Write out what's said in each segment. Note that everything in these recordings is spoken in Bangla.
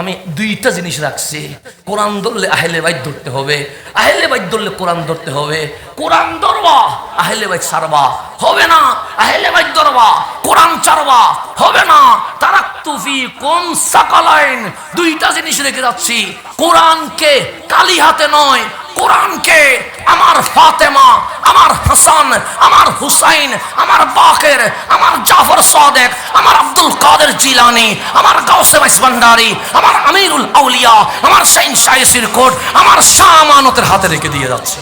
আমি দুইটা জিনিস রাখছি, কোরআন ধরলে আহলে বাইত ধরতে হবে, আহলে বাইত ধরলে কোরআন ধরতে হবে। কোরআন ধরবা আহলে বাইত ছাড়বা হবে না, আহলে বাইত ধরবা কোরআন ছাড়বা হবে না। তারাক্তু ফীকুম সাকালাইন, দুইটা জিনিস রেখে যাচ্ছি। কোরআনকে কালি হাতে নয়, কোরআনকে আমার ফাতেমা, আমার হাসান, আমার হুসাইন, আমার বাকের, আমার জাফর সাদেক, আমার আব্দুল কাদের জিলানি, আমার গাউসে বাইস ভান্ডারী, আমার আমিরুল আউলিয়া, আমার শাইন শাইসির কোট, আমার শাহ আমানতের হাতে রেখে দিয়ে যাচ্ছে।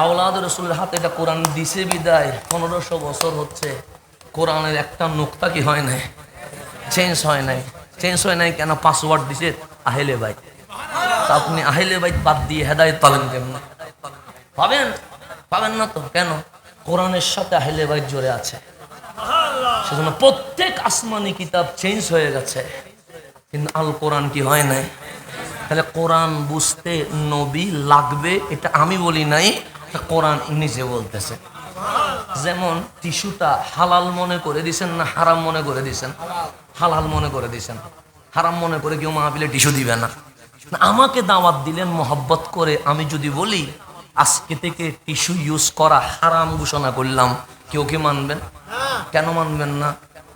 আওলাদ রাসূলের হাতে এটা কোরআন দিছে বিদায় 1500 বছর হচ্ছে, কোরআনের একটা নুকতা কি হয় নাই, চেঞ্জ হয় নাই। চেঞ্জ হয় নাই কেন? পাসওয়ার্ড দিছে আহলে বাইত। তা আপনি আহলে বাইত বাদ দিয়ে হেদায়েত পাবেন কেমন? পাবেন? পাবেন না তো। কেন? কোরআনের সাথে আহলে বাইত জড়ে আছে, সেজন্য প্রত্যেক আসমানি কিতাব চেঞ্জ হয়ে গেছে, কিন্তু আল কোরআন কি হয় নাই। তাহলে কোরআন বুঝতে নবী লাগবে, এটা আমি বলি নাই, কোরআন নিজে বলতেছে। যেমন টিস্যুটা হালাল মনে করে দিছেন না হারাম মনে করে দিছেন? হালাল মনে করে দিছেন। হারাম মনে করে কেউ মাহফিলে টিস্যু দিবে না। আমাকে দাওয়াত দিলেন মহব্বত করে, আমি যদি বলি আজকে থেকে টিস্যু ইউজ করা হারাম ঘোষণা করলাম, কেউ কি মানবেন? কেন মানবেন না?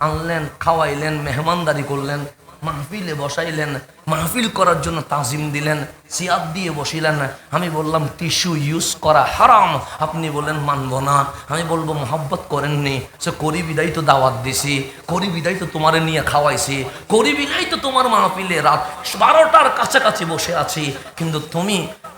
আনলেন, খাওয়াইলেন, মেহমানদারি করলেন, মাহফিলে বসাইলেন, মাহফিল করার জন্য তাজিম দিলেন, সিয়াদ দিয়ে বসিলেন। আমি বললাম টিস্যু ইউজ করা হারাম, আপনি বলেন মানবো না। আমি বলবো মহব্বত করেননি, সে করি বিদায় তো দাওয়াত দিছি, করি বিদায় তো তোমারে নিয়ে খাওয়াইছি, করি বিদায় তো তোমার মাহফিলে রাত 12টার কাছাকাছি বসে আছি, কিন্তু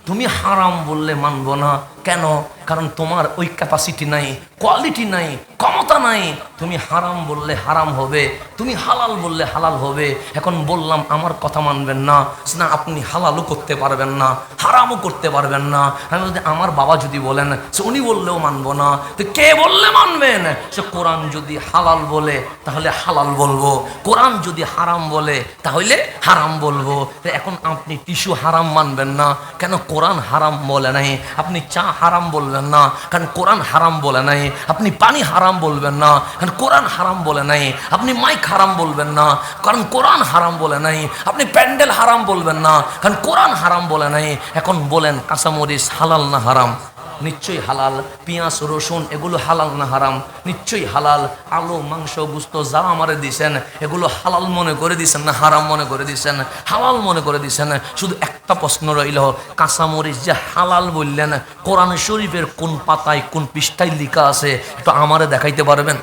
তুমি হারাম বললে মানবো না। কেন? কারণ তোমার ওই ক্যাপাসিটি নাই, কোয়ালিটি নাই, ক্ষমতা নাই। তুমি হারাম বললে হারাম হবে, তুমি হালাল বললে হালাল হবে। এখন বললাম আমার কথা মানবেন না, না আপনি হালালও করতে পারবেন না, হারামও করতে পারবেন না। আমি যদি আমার বাবা যদি বলেন, সে উনি বললেও মানবো না, তো কে বললে মানবেন? সে কোরআন যদি হালাল বলে তাহলে হালাল বলবো, কোরআন যদি হারাম বলে তাহলে হারাম বলবো। এখন আপনি টিস্যু হারাম মানবেন না, কেন? কোরআন হারাম বলে নাই। আপনি চা হারাম বলবেন না, কারণ কোরআন হারাম বলে নাই। আপনি পানি হারাম বলবেন না, কারণ কোরআন হারাম বলে নাই। আপনি মাইক হারাম বলবেন না, কারণ কোরআন হারাম বলে নাই। আপনি প্যান্ডেল হারাম বলবেন না, কারণ কোরআন হারাম বলে নাই। এখন বলেন কাঁচামরিচ হালাল না হারাম? নিশ্চয়ই হালাল। পেঁয়াজ রসুন এগুলো হালাল না হারাম? নিশ্চয়ই হালাল। আলু মাংস গুস্ত যা আমারে দিছেন এগুলো হালাল মনে করে দিছেন না হারাম মনে করে দিছেন? হালাল মনে করে দিছেন। শুধু একটা প্রশ্ন রইল, কাঁচামরিচ যে হালাল বললেন, কোরআন শরীফের কোন পাতায় কোন পৃষ্ঠায় লেখা আছে একটু আমারে দেখাইতে পারবেন?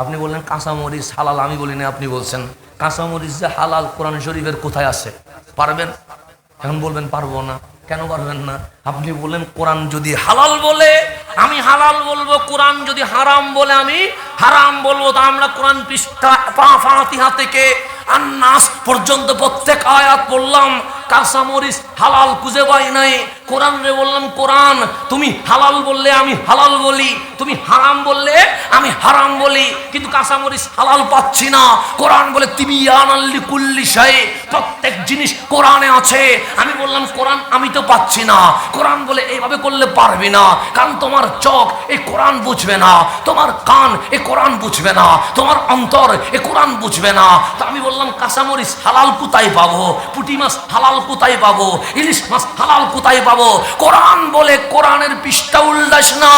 আপনি বললেন কাঁচামরিচ হালাল, আমি বলি না, আপনি বলছেন কাঁচামরিচ যে হালাল কোরআন শরীফের কোথায় আছে? পারবেন? এখন বলবেন পারবো না। কেন পারবেন না? আপনি বলেন কোরআন যদি হালাল বলে আমি হালাল বলবো, কোরআন যদি হারাম বলে আমি হারাম বলবো। তা আমরা কোরআন পৃষ্ঠা ফাতিহা থেকে আন-নাস পর্যন্ত প্রত্যেক আয়াত পড়লাম, কাঁচামরিচ হালাল খুঁজে পাই নাই। কোরআন রে বললাম কোরআন তুমি হালাল বললে আমি হালাল বলি, তুমি হারাম বললে আমি হারাম বলি, কিন্তু কাঁচামরিচ হালাল পাচ্ছি না। কোরআন বলে তিবিয়ানাল লিকুল্লি শাই, প্রত্যেক জিনিস কোরআনে আছে। আমি বললাম কোরআন আমি তো পাচ্ছি না। কোরআন বলে এইভাবে করলে পারবি না, কারণ তোমার চোখ এই কোরআন বুঝবে না, তোমার কান এ কোরআন বুঝবে না, তোমার অন্তর এ কোরআন বুঝবে না। তো আমি বললাম কাঁচামরিচ হালাল কোথায় পাবো? পুঁটি মাছ হালাল কোথায় পাবো? ইলিশ মাছ হালাল কোথায় পাবো? কোরআন বলে কোরআনের পৃষ্ঠা উল্লাস না,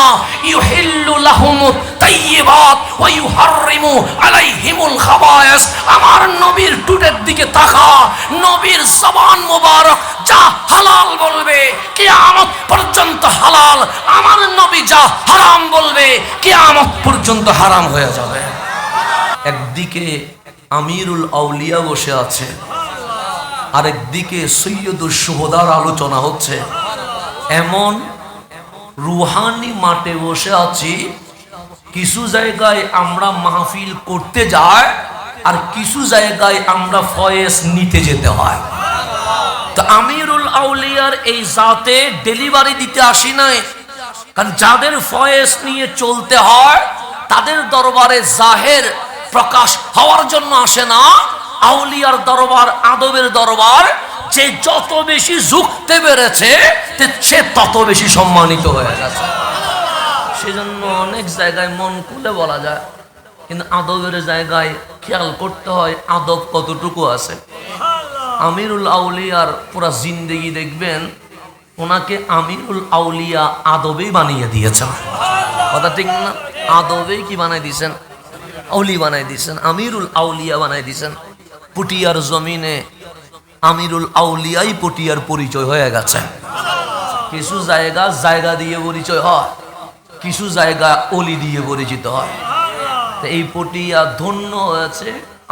ইউহিল্লু লাহুমুত তাইয়্যিবাত ওয়া ইউহাররিমু আলাইহিমুল খাবায়েস। আমার নবীর টুটের দিকে তাকা, নবীর জবান মোবারক যা হালাল বলবে কিয়ামত পর্যন্ত হালাল, আমার নবী যা হারাম বলবে কিয়ামত পর্যন্ত হারাম হয়ে যাবে। একদিকে আমিরুল আউলিয়া বসে আছে, আরেকদিকে সৈয়দুল শুহাদার আলোচনা হচ্ছে। এমন রুহানি মাঠে বসে আছি, কিছু জায়গায় আমরা মাহফিল করতে যাই আর কিছু জায়গায় আমরা ফয়েজ নিতে যেতে হয়। তো আমিরুল আউলিয়ার এই জাতে ডেলিভারি দিতে আসি নাই, কারণ যাদের ফয়েজ নিয়ে চলতে হয় তাদের দরবারে জাহের প্রকাশ হওয়ার জন্য আসে না। আউলিয়ার দরবার আদবের দরবার, যে যত বেশি ঝুঁকতে পেরেছে সে তত বেশি সম্মানিত হয়ে গেছে। সেজন্য অনেক জায়গায় মন খুলে বলা যায়, কিন্তু আদবের জায়গায় খেয়াল করতে হয় আদব কতটুকু আছে। আমিরুল আউলিয়ার পুরা জিন্দেগি দেখবেন ওনাকে আমিরুল আউলিয়া আদবেই বানিয়ে দিয়েছেন। কথা ঠিক না? আদবেই কি বানাই দিয়েছেন? আউলি বানাই দিয়েছেন, আমিরুল আউলিয়া বানাই দিয়েছেন। পুটিয়ার জমিনে আমিরুল আউলিয়াই পুটিয়ার পরিচয় হয়ে গেছে। কিছু জায়গা জায়গা দিয়ে পরিচয় হয়, কিছু জায়গা অলি দিয়ে পরিচিত হয়। তো এই পটিয়া ধন্য হয়েছে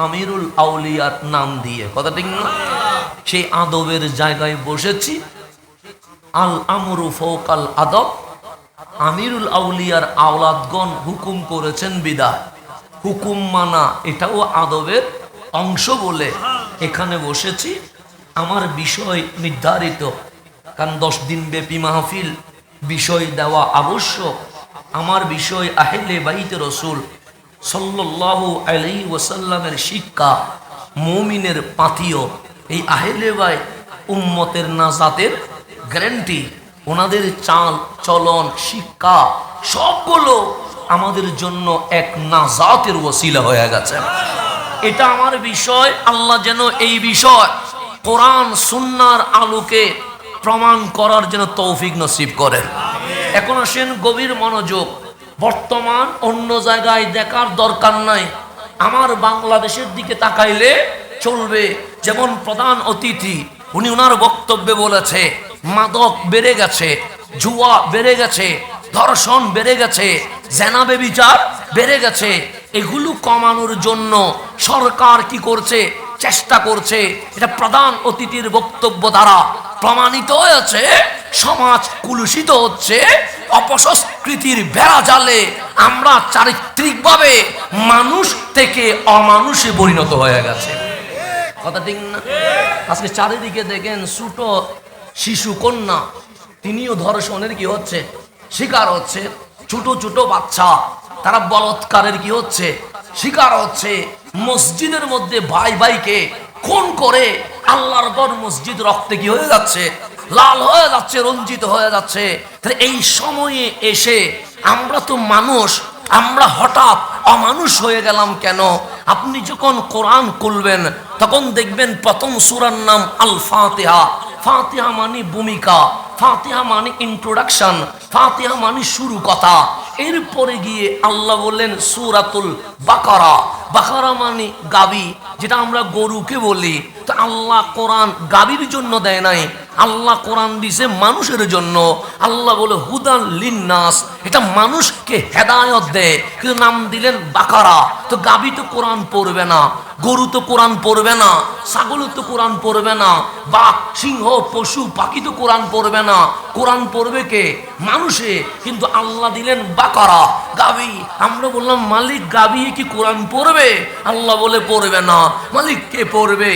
আমিরুল আউলিয়ার নাম দিয়ে। কথা ঠিক না? সেই আদবের জায়গায় বসেছি। আল আমরু ফৌকাল আদব। আমিরুল আউলিয়ার আওলাদগণ হুকুম করেছেন বিদায়, হুকুম মানা এটাও আদবের অংশ বলে এখানে বসেছি। আমার বিষয় নির্ধারিত, কারণ 10 দিন ব্যাপী মাহফিল, বিষয় দেওয়া আবশ্যক। আমার বিষয় আহলে বাইত রসুল সাল্লাল্লাহু আলাইহি ওয়াসাল্লামের শিক্ষা, মুমিনের পাথিয়। এই আহলে বাইত উম্মতের নাজাতের গ্যারান্টি। ওনাদের চাল চলন শিক্ষা সবগুলো আমাদের জন্য এক নাজাতের ওসিলা হয়ে গেছে। এটা আমার বিষয়। আল্লাহ যেন এই বিষয় কোরআন সুন্নাহর আলোকে প্রমাণ করার জন্য তৌফিক নসিব করেন। এখন আসেন গভীর মনোযোগ। বর্তমান অন্য জায়গায় দেখার দরকার নাই, আমার বাংলাদেশের দিকে তাকাইলে চলবে। যেমন প্রধান অতিথি উনি ওনার বক্তব্যে বলেছে মাদক বেড়ে গেছে, জুয়া বেড়ে গেছে, ধর্ষণ বেড়ে গেছে, জেনা ব্যভিচার বেড়ে গেছে। এগুলো কমানোর জন্য সরকার কি করছে? চেষ্টা করছে। এটা প্রধান অতিথির বক্তব্য দ্বারা প্রমাণিত হয়েছে। সমাজ কুলুষিত হচ্ছে, অপসংস্কৃতির বেড়া জালে আমরা চারিত্রিকভাবে মানুষ থেকে অমানুষে পরিণত হয়ে গেছে। কথা ঠিক না? আজকে চারিদিকে দেখেন ছোট শিশু কন্যা তিনিও ধর্ষণের কি হচ্ছে? শিকার হচ্ছে। ছোট ছোট বাচ্চা তারা বলৎকারের কি হচ্ছে? শিকার হচ্ছে। মসজিদের মধ্যে ভাই ভাইকে খুন করে আল্লাহর ঘর মসজিদ রক্তে কি হয়ে যাচ্ছে? লাল হয়ে যাচ্ছে, রঞ্জিত হয়ে যাচ্ছে। এই সময়ে এসে আমরা তো মানুষ, আমরা হঠাৎ অমানুষ হয়ে গেলাম কেন? আপনি যখন কোরআন খুলবেন তখন দেখবেন প্রথম সূরার নাম আল ফাতিহা। ফাতিহা মানে ভূমিকা, ফাতিহা মানে ইন্ট্রোডাকশন, ফাতিহা মানে শুরু কথা। এরপরে গিয়ে আল্লাহ বললেন সূরাতুল বাকারা। বাকারা মানে গাবি, যেটা আমরা গরুকে বলি। তো আল্লাহ কোরআন গাবির জন্য দেয় নাই, আল্লাহ কোরআন দিছে মানুষের জন্য। আল্লাহ বলে হুদান লিন্নাস, এটা মানুষকে হেদায়ত দেয়, কিন্তু নাম দিলেন বাকারা। তো গাবি তো কোরআন পড়বে না, গরু তো কোরআন পড়বে না, ছাগল তো কোরআন পড়বে না, বাঘ সিংহ পশু পাখি তো কোরআন পড়বে না। কোরআন পড়বে কে? মানুষে। কিন্তু আল্লাহ দিলেন বাকারা, গাবি। আমরা বললাম মালিক গাবি কি কোরআন পড়বে? আল্লাহ বলে পড়বে না। মালিক কে পড়বে?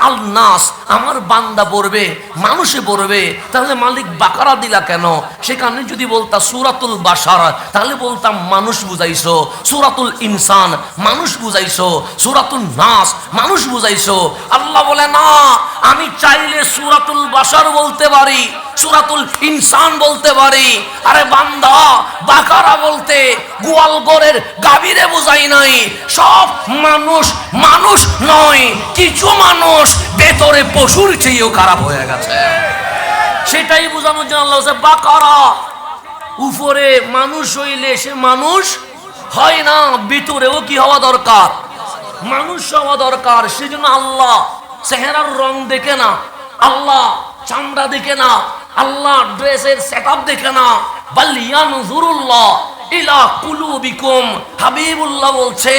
আল নাস, আমার বান্দা পড়বে, মানুষে পড়বে। তাহলে মালিক বাকারা দিলা কেন? সেখানে যদি বলতা সূরাতুল বাশার তাহলে বলতাম মানুষ বুঝাইছো। সূরাতুল ইনসান মানুষ বুঝাইছো, সূরাতুল নাস মানুষ বুঝাইছো। আল্লাহ বলে না, আমি চাইলে সূরাতুল বাশার বলতে পারি, সূরাতুল ইনসান বলতে পারি। আরে বান্দা, বাকারা বলতে গোয়ালঘরের গাভীরে বুঝাই নাই। সব মানুষ মানুষ নয়, কিছু মানুষ ভেতরে পশুর চেয়েও খারাপ হয়ে গেছে। সেটাই বোঝানোর জন্য আল্লাহ বলছে বাকারা। উপরে মানুষ হইলে সে মানুষ হয় না, ভিতরেও কি হওয়া দরকার? মানুষ হওয়া দরকার। সেজন্য আল্লাহ চেহারার রং দেখে না, আল্লাহ চামড়া দেখে না, আল্লাহ ড্রেসের সেটআপ দেখে না। বাল ইয়ানজুরুল্লাহ ইলা কুলুবিকুম। হাবিবুল্লাহ বলছে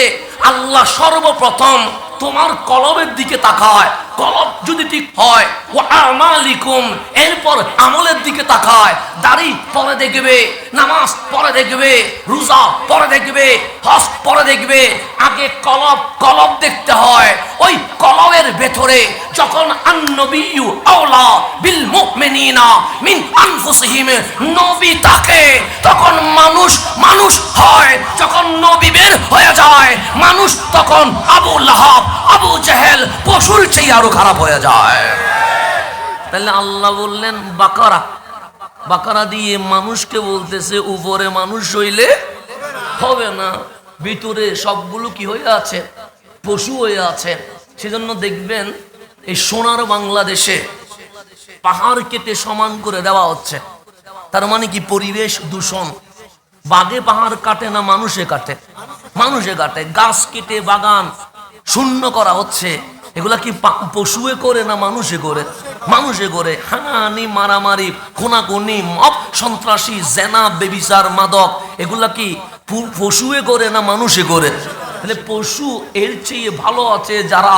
আল্লাহ সর্বপ্রথম তোমার কলবের দিকে তাকায়। কলব যদি ঠিক হয়, ও আমালিকুম, এরপর আমলের দিকে তাকায়। দাড়ি পরে দেখবে, নামাজ পরে দেখবে, রোজা পরে দেখবে, হজ পরে দেখবে। আগে কলব কলব দেখতে হয়। ওই কলবের ভেতরে যখন আন-নবিয়্যু আওলা বিল মুমিনিনা মিন আনফুসিহিম, নবী থাকে তখন মানুষ মানুষ হয়। যখন নবী বের হয়ে যায় মানুষ তখন আবু লাহাব আবু জেহেল পশুর চেয়ে আরো খারাপ হয়ে যায়। তাহলে আল্লাহ বললেন বাকারা। বাকারা দিয়ে মানুষকে বলতেছে উপরে মানুষ হইলে হবে না, ভিতরে সবগুলো কি হয়ে আছে? পশু হয়ে আছে। সেজন্য দেখবেন এই সোনার বাংলাদেশে পাহাড় কেটে সমান করে দেওয়া হচ্ছে। তার মানে কি? পরিবেশ দূষণ। বাঘে পাহাড় কাটে না, মানুষে কাটে। মানুষে কাটে। গাছ কেটে বাগান শূন্য করা হচ্ছে। এগুলা কি পশুয়ে করে না মানুষে করে? মানুষে করে। হানাহানি, মারামারি, খুনাখুনি, মব সন্ত্রাসী, জেনা, বেবিচার, মাদক, এগুলা কি পশুয়ে করে না মানুষে করে? তাহলে পশু এর চেয়ে ভালো আছে যারা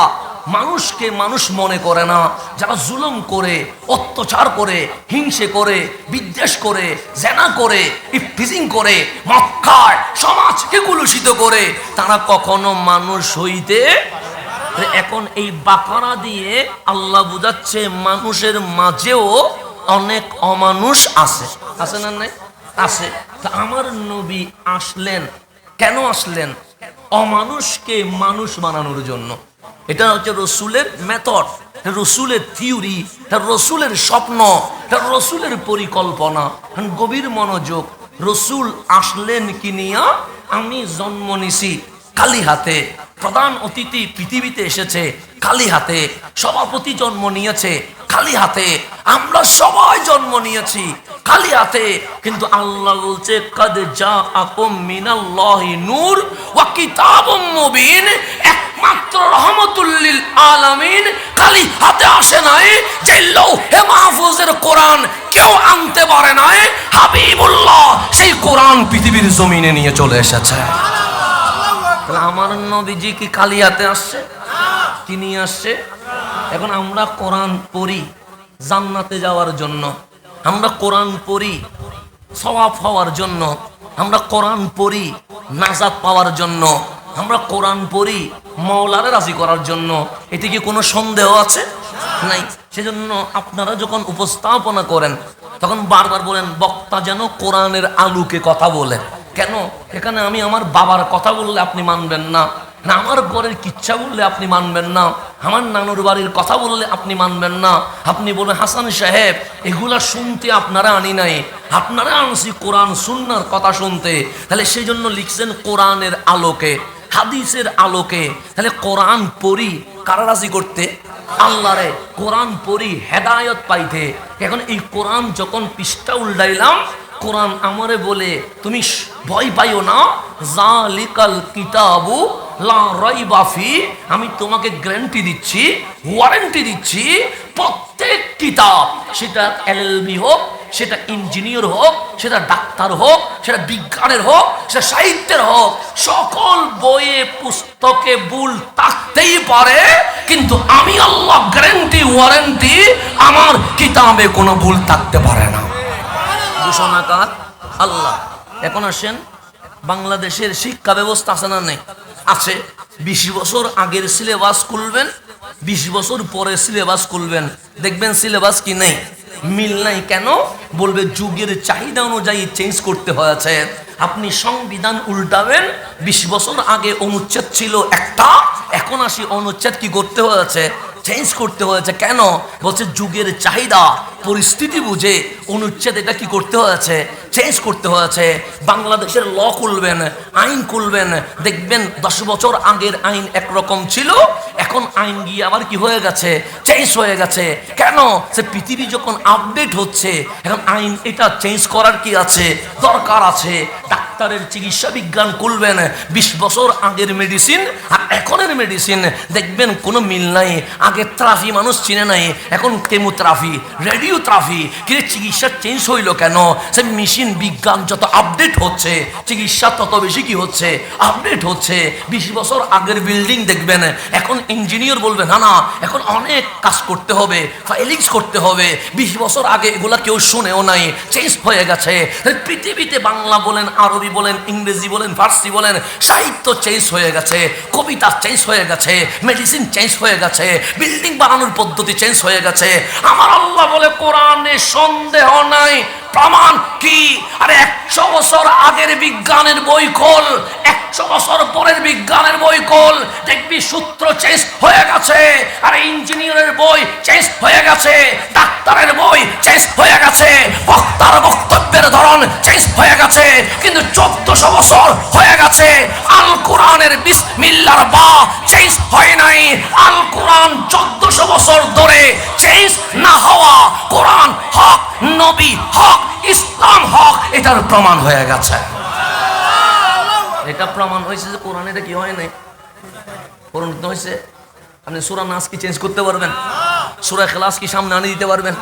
মানুষকে মানুষ মনে করে না, যারা জুলুম করে, অত্যাচার করে, হিংসে করে, বিদ্বেষ করে, জেনা করে, ইফটিজিং করে, মদ খায়, সমাজকে কুলুষিত করে, তারা কখনো মানুষ হইতে। এখন এই বাকারা দিয়ে আল্লাহ বুঝাচ্ছে মানুষের মাঝেও অনেক অমানুষ আছে। আছে না? নাই? আছে। তা আমার নবী আসলেন কেন? আসলেন অমানুষকে মানুষ বানানোর জন্য। এটা হচ্ছে রসুলের মেথড, রসুলের থিওরি, রসুলের স্বপ্ন, রসুলের পরিকল্পনা। গভীর মনোযোগ। রসুল আসলেন কি নিয়া? আমি জন্ম নিছি খালি হাতে। প্রধান অতিথি পৃথিবীতে এসেছে খালি হাতে। সভাপতি জন্ম নিয়েছে খালি হাতে। আমরা সবাই জন্ম নিয়েছি খালি হাতে। কিন্তু আল্লাহ বলছে কাদ জাআকুম মিনাল্লাহি নূর ওয়া কিতাবুম মুবিন। একমাত্র রহমতুল লিল আলামিন খালি হাতে আসে নাই। যে লৌহে মাহফুজের কোরআন কেউ আনতে পারে নাই, হাবিবুল্লাহ সেই কোরআন পৃথিবীর জমিনে নিয়ে চলে এসেছে। আমার নবীজি কি খালি হাতে আসছে? কি নিয়ে আসছে? এখন আমরা কোরআন পড়ি জান্নাতে যাওয়ার জন্য, আমরা কোরআন পড়ি সওয়াব হওয়ার জন্য, আমরা কোরআন পড়ি নাজাত পাওয়ার জন্য, আমরা কোরআন পড়ি মাওলারে রাজি করার জন্য। এতে কি কোনো সন্দেহ আছে? নাই। সেজন্য আপনারা যখন উপস্থাপনা করেন তখন বারবার বলেন বক্তা যেন কোরআনের আলোকে কথা বলে। কেন? এখানে আমি আমার বাবার কথা বললে আপনি মানবেন না, না আমার ঘরের কিচ্ছা বললে আপনি মানবেন না, আমার নানুর বাড়ির কথা বললে আপনি মানবেন না। আপনি বলেন হাসান সাহেব এগুলা শুনতে আপনারা আনি নাই, আপনারা আনছি কোরআন সুন্নাহর কথা শুনতে। তাহলে সেই জন্য লিখছেন কোরআনের আলোকে, হাদিসের আলোকে। তাহলে কোরআন পড়ি কারা রাজি করতে? আল্লাহরে। কোরআন পড়ি হেদায়ত পাইতে। এখন এই কোরআন যখন পৃষ্ঠা উল্টাইলাম, কোরআন আমারে বলে তুমি ভয় পাইও না, জালিকাল কিতাবু লা রাইবা ফি। আমি তোমাকে গ্যারান্টি দিচ্ছি, ওয়ারেন্টি দিচ্ছি, প্রত্যেক কিতাব, সেটা এলএলবি হোক, সেটা ইঞ্জিনিয়ার হোক, সেটা ডাক্তার হোক, সেটা বিজ্ঞানের হোক, সেটা সাহিত্যের হোক, সকল বইয়ে পুস্তকে ভুল থাকতেই পারে, কিন্তু আমি আল্লাহ গ্যারান্টি ওয়ারেন্টি আমার কিতাবে কোনো ভুল থাকতে পারে না। ঘোষণাকার আল্লাহ। এখন আসেন বাংলাদেশের শিক্ষা ব্যবস্থা আছে না? নেই? আছে। 20 বছর আগের সিলেবাস খুলবেন, 20 বছর পরে সিলেবাস খুলবেন, দেখবেন সিলেবাস কি নেই, মিল নাই। কেন? বলবে যুগের চাহিদা অনুযায়ী চেঞ্জ করতে হয়েছে। আপনি সংবিধান উল্টাবেন, 20 বছর আগে অনুচ্ছেদ ছিল একটা, এখন আসি অনুচ্ছেদ কি করতে হয়েছে? চেঞ্জ করতে হয়েছে। কেন? বলছে যুগের চাহিদা পরিস্থিতি বুঝে অনুচ্ছেদ এটা কি করতে হয়েছে? চেঞ্জ করতে হয়েছে। বাংলাদেশের ল খুলবেন, আইন খুলবেন, দেখবেন 10 বছর আগের আইন একরকম ছিল, এখন আইন গিয়ে আবার কি হয়ে গেছে? চেঞ্জ হয়ে গেছে। কেন? সে পৃথিবী যখন আপডেট হচ্ছে, এখন আইন এটা চেঞ্জ করার কি আছে? দরকার আছে। ডাক্তারের চিকিৎসা বিজ্ঞান খুলবেন, 20 বছর আগের মেডিসিন আর এখনের মেডিসিন দেখবেন কোনো মিল নাই। আগে ট্রাফি মানুষ চিনে নাই, এখন কেমোথেরাপি, রেডিওথেরাপি। কিন্তু চিকিৎসা চেঞ্জ হইল কেন? সে মেশিন বিজ্ঞান যত আপডেট হচ্ছে, চিকিৎসা তত বেশি কি হচ্ছে? আপডেট হচ্ছে। 20 বছর আগের বিল্ডিং দেখবেন, এখন ইঞ্জিনিয়ার বলবে না না এখন অনেক কাজ করতে হবে, ফাইলিংস করতে হবে। 20 বছর আগে এগুলা কেউ শুনেও নাই, চেঞ্জ হয়ে গেছে। পৃথিবীতে বাংলা বলেন, আরবি বলেন, ইংরেজি বলেন, ফার্সি বলেন, সাহিত্য চেঞ্জ হয়ে গেছে, কবিতা চেঞ্জ হয়ে গেছে, মেডিসিন চেঞ্জ হয়ে গেছে, বিল্ডিং বানানোর পদ্ধতি চেঞ্জ হয়ে গেছে। আমার আল্লাহ বলে কোরআনে সন্দেহ নাই। প্রমাণ কি? আরে 100 বছর আগের বিজ্ঞানের বই খোল, 100 বছর পরের বিজ্ঞানের বই খোল, দেখবি সূত্র চেঞ্জ হয়ে গেছে। আরে ইঞ্জিনিয়ারের বই চেঞ্জ হয়ে গেছে, ডাক্তারের বই চেঞ্জ হয়ে গেছে, বক্তার বক্তব্যের রূপের ধরন চেঞ্জ হয়ে গেছে, কিন্তু 1400 বছর হয়ে গেছে আল কোরআনের বিসমিল্লাহর বা চেঞ্জ হয় নাই। আল কোরআন 1400 বছর ধরে চেঞ্জ না হওয়া, কোরআন হক, নবী হক, ইসলাম হক, এটার প্রমাণ হয়ে গেছে। এটা প্রমাণ হয়েছে যে কোরআন এটা কি হয় নাই, পরিণত হয়েছে। আপনি সূরা নাস কি চেঞ্জ করতে পারবেন? সূরা ইখলাস কি সামনে আনিয়ে দিতে পারবেন?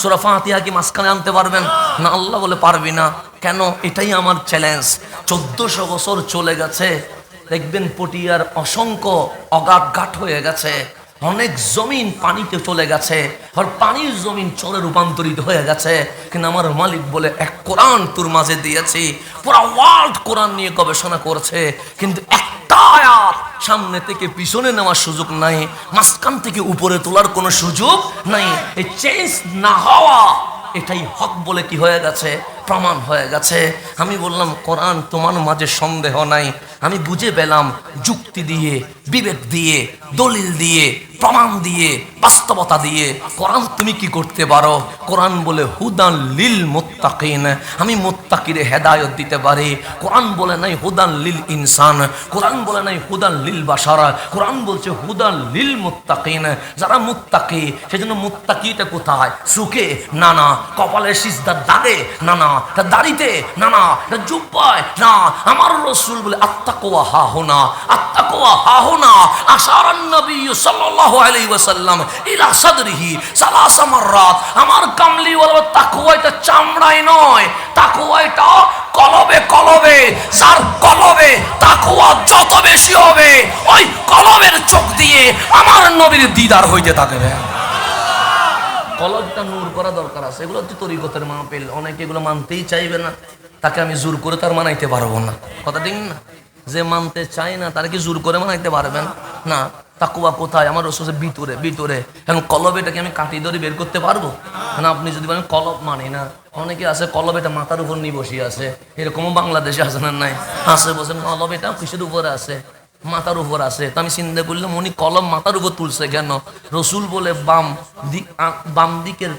সূরা ফাতিহা কি মাঝখানে আনতে পারবেন? না, আল্লাহ বলে পারবি না। কেন? এটাই আমার চ্যালেঞ্জ। 1400 বছর চলে গেছে, দেখবেন পটিয়ার অসংখ্য অগাধ ঘাট হয়ে গেছে, অনেক জমিন পানিতে চলে গেছে, আর পানির জমিন চরে রূপান্তরিত হয়ে গেছে, কিন্তু আমার মালিক বলে এক কোরআন তোর মাঝে দিয়েছি। পুরা ওয়ার্ল্ড কোরআন নিয়ে গবেষণা করছে, কিন্তু একটা আয়াত সামনে থেকে পিছনে নেওয়ার সুযোগ নাই, মাঝখান থেকে উপরে তোলার কোনো সুযোগ নাই। এই চেঞ্জ না হওয়া এটাই হক বলে কি হয়ে গেছে, প্রমাণ হয়ে গেছে। আমি বললাম কোরআন তোমার মাঝে সন্দেহ নাই, আমি বুঝে পেলাম যুক্তি দিয়ে, বিবেক দিয়ে, দলিল দিয়ে, প্রমাণ দিয়ে, বাস্তবতা দিয়ে কোরআন তুমি কি করতে পারো। কোরআন বলে হুদান লিল মুত্তাকিন, আমি মুত্তাকিরে হেদায়েত দিতে পারি। কোরআন বলে নাই হুদান লিল ইনসান, কোরআন বলে নাই হুদান লিল বাশার, কোরআন বলছে হুদান লিল মুত্তাকিন, যারা মুত্তাকি। সেজন্য মুত্তাকিটা কোথায়? সুখে না, না কপালে সিজদার দাগে না, না তার দাড়িতে না, না তার জুব্বায় না। আমার রাসূল বলে আত্তাকওয়া হা হুনা, আত্তাকওয়া হা হুনা। আশারান নবী সাল্লাল্লাহু আলাইহি ওয়াসাল্লাম ইলা সাদরিহি সালাসা মাররাত। আমার কামলি ওয়ালা তাকওয়া এটা চামড়ায় নয়, তাকওয়া এটা কলবে কলবে। যার কলবে তাকওয়া যত বেশি হবে, ওই কলবের চোখ দিয়ে আমার নবীর দিদার হইতে থাকবে। কলবটা নূর করা দরকার আছে। এগুলো তো তরিকতের মাহফিল, অনেকে এগুলো মানতেই চাইবে না, তাকে আমি জোর করে তার মানাইতে পারবো না। কথা ঠিক না? যে মানতে চাই না তার কি জোর করে মানাইতে পারবেন না? তাকওয়া কোথায়? আমার রাসূলের ভিতরে ভিতরে। এখন কলব এটাকে আমি কাটি ধরে বের করতে পারবো না? আপনি যদি বলেন কলব মানি না, অনেকে আছে কলব এটা মাথার উপর নিয়ে বসে আছে, এরকমও বাংলাদেশে আছে না? নাই আছে। বলছেন কলব এটা কিসের উপরে আছে? মাথার উপর আছে। তো আমি চিন্তা করলাম উনি কলম মাথার উপর তুলছে কেন? রসুল বলে বাম দিকের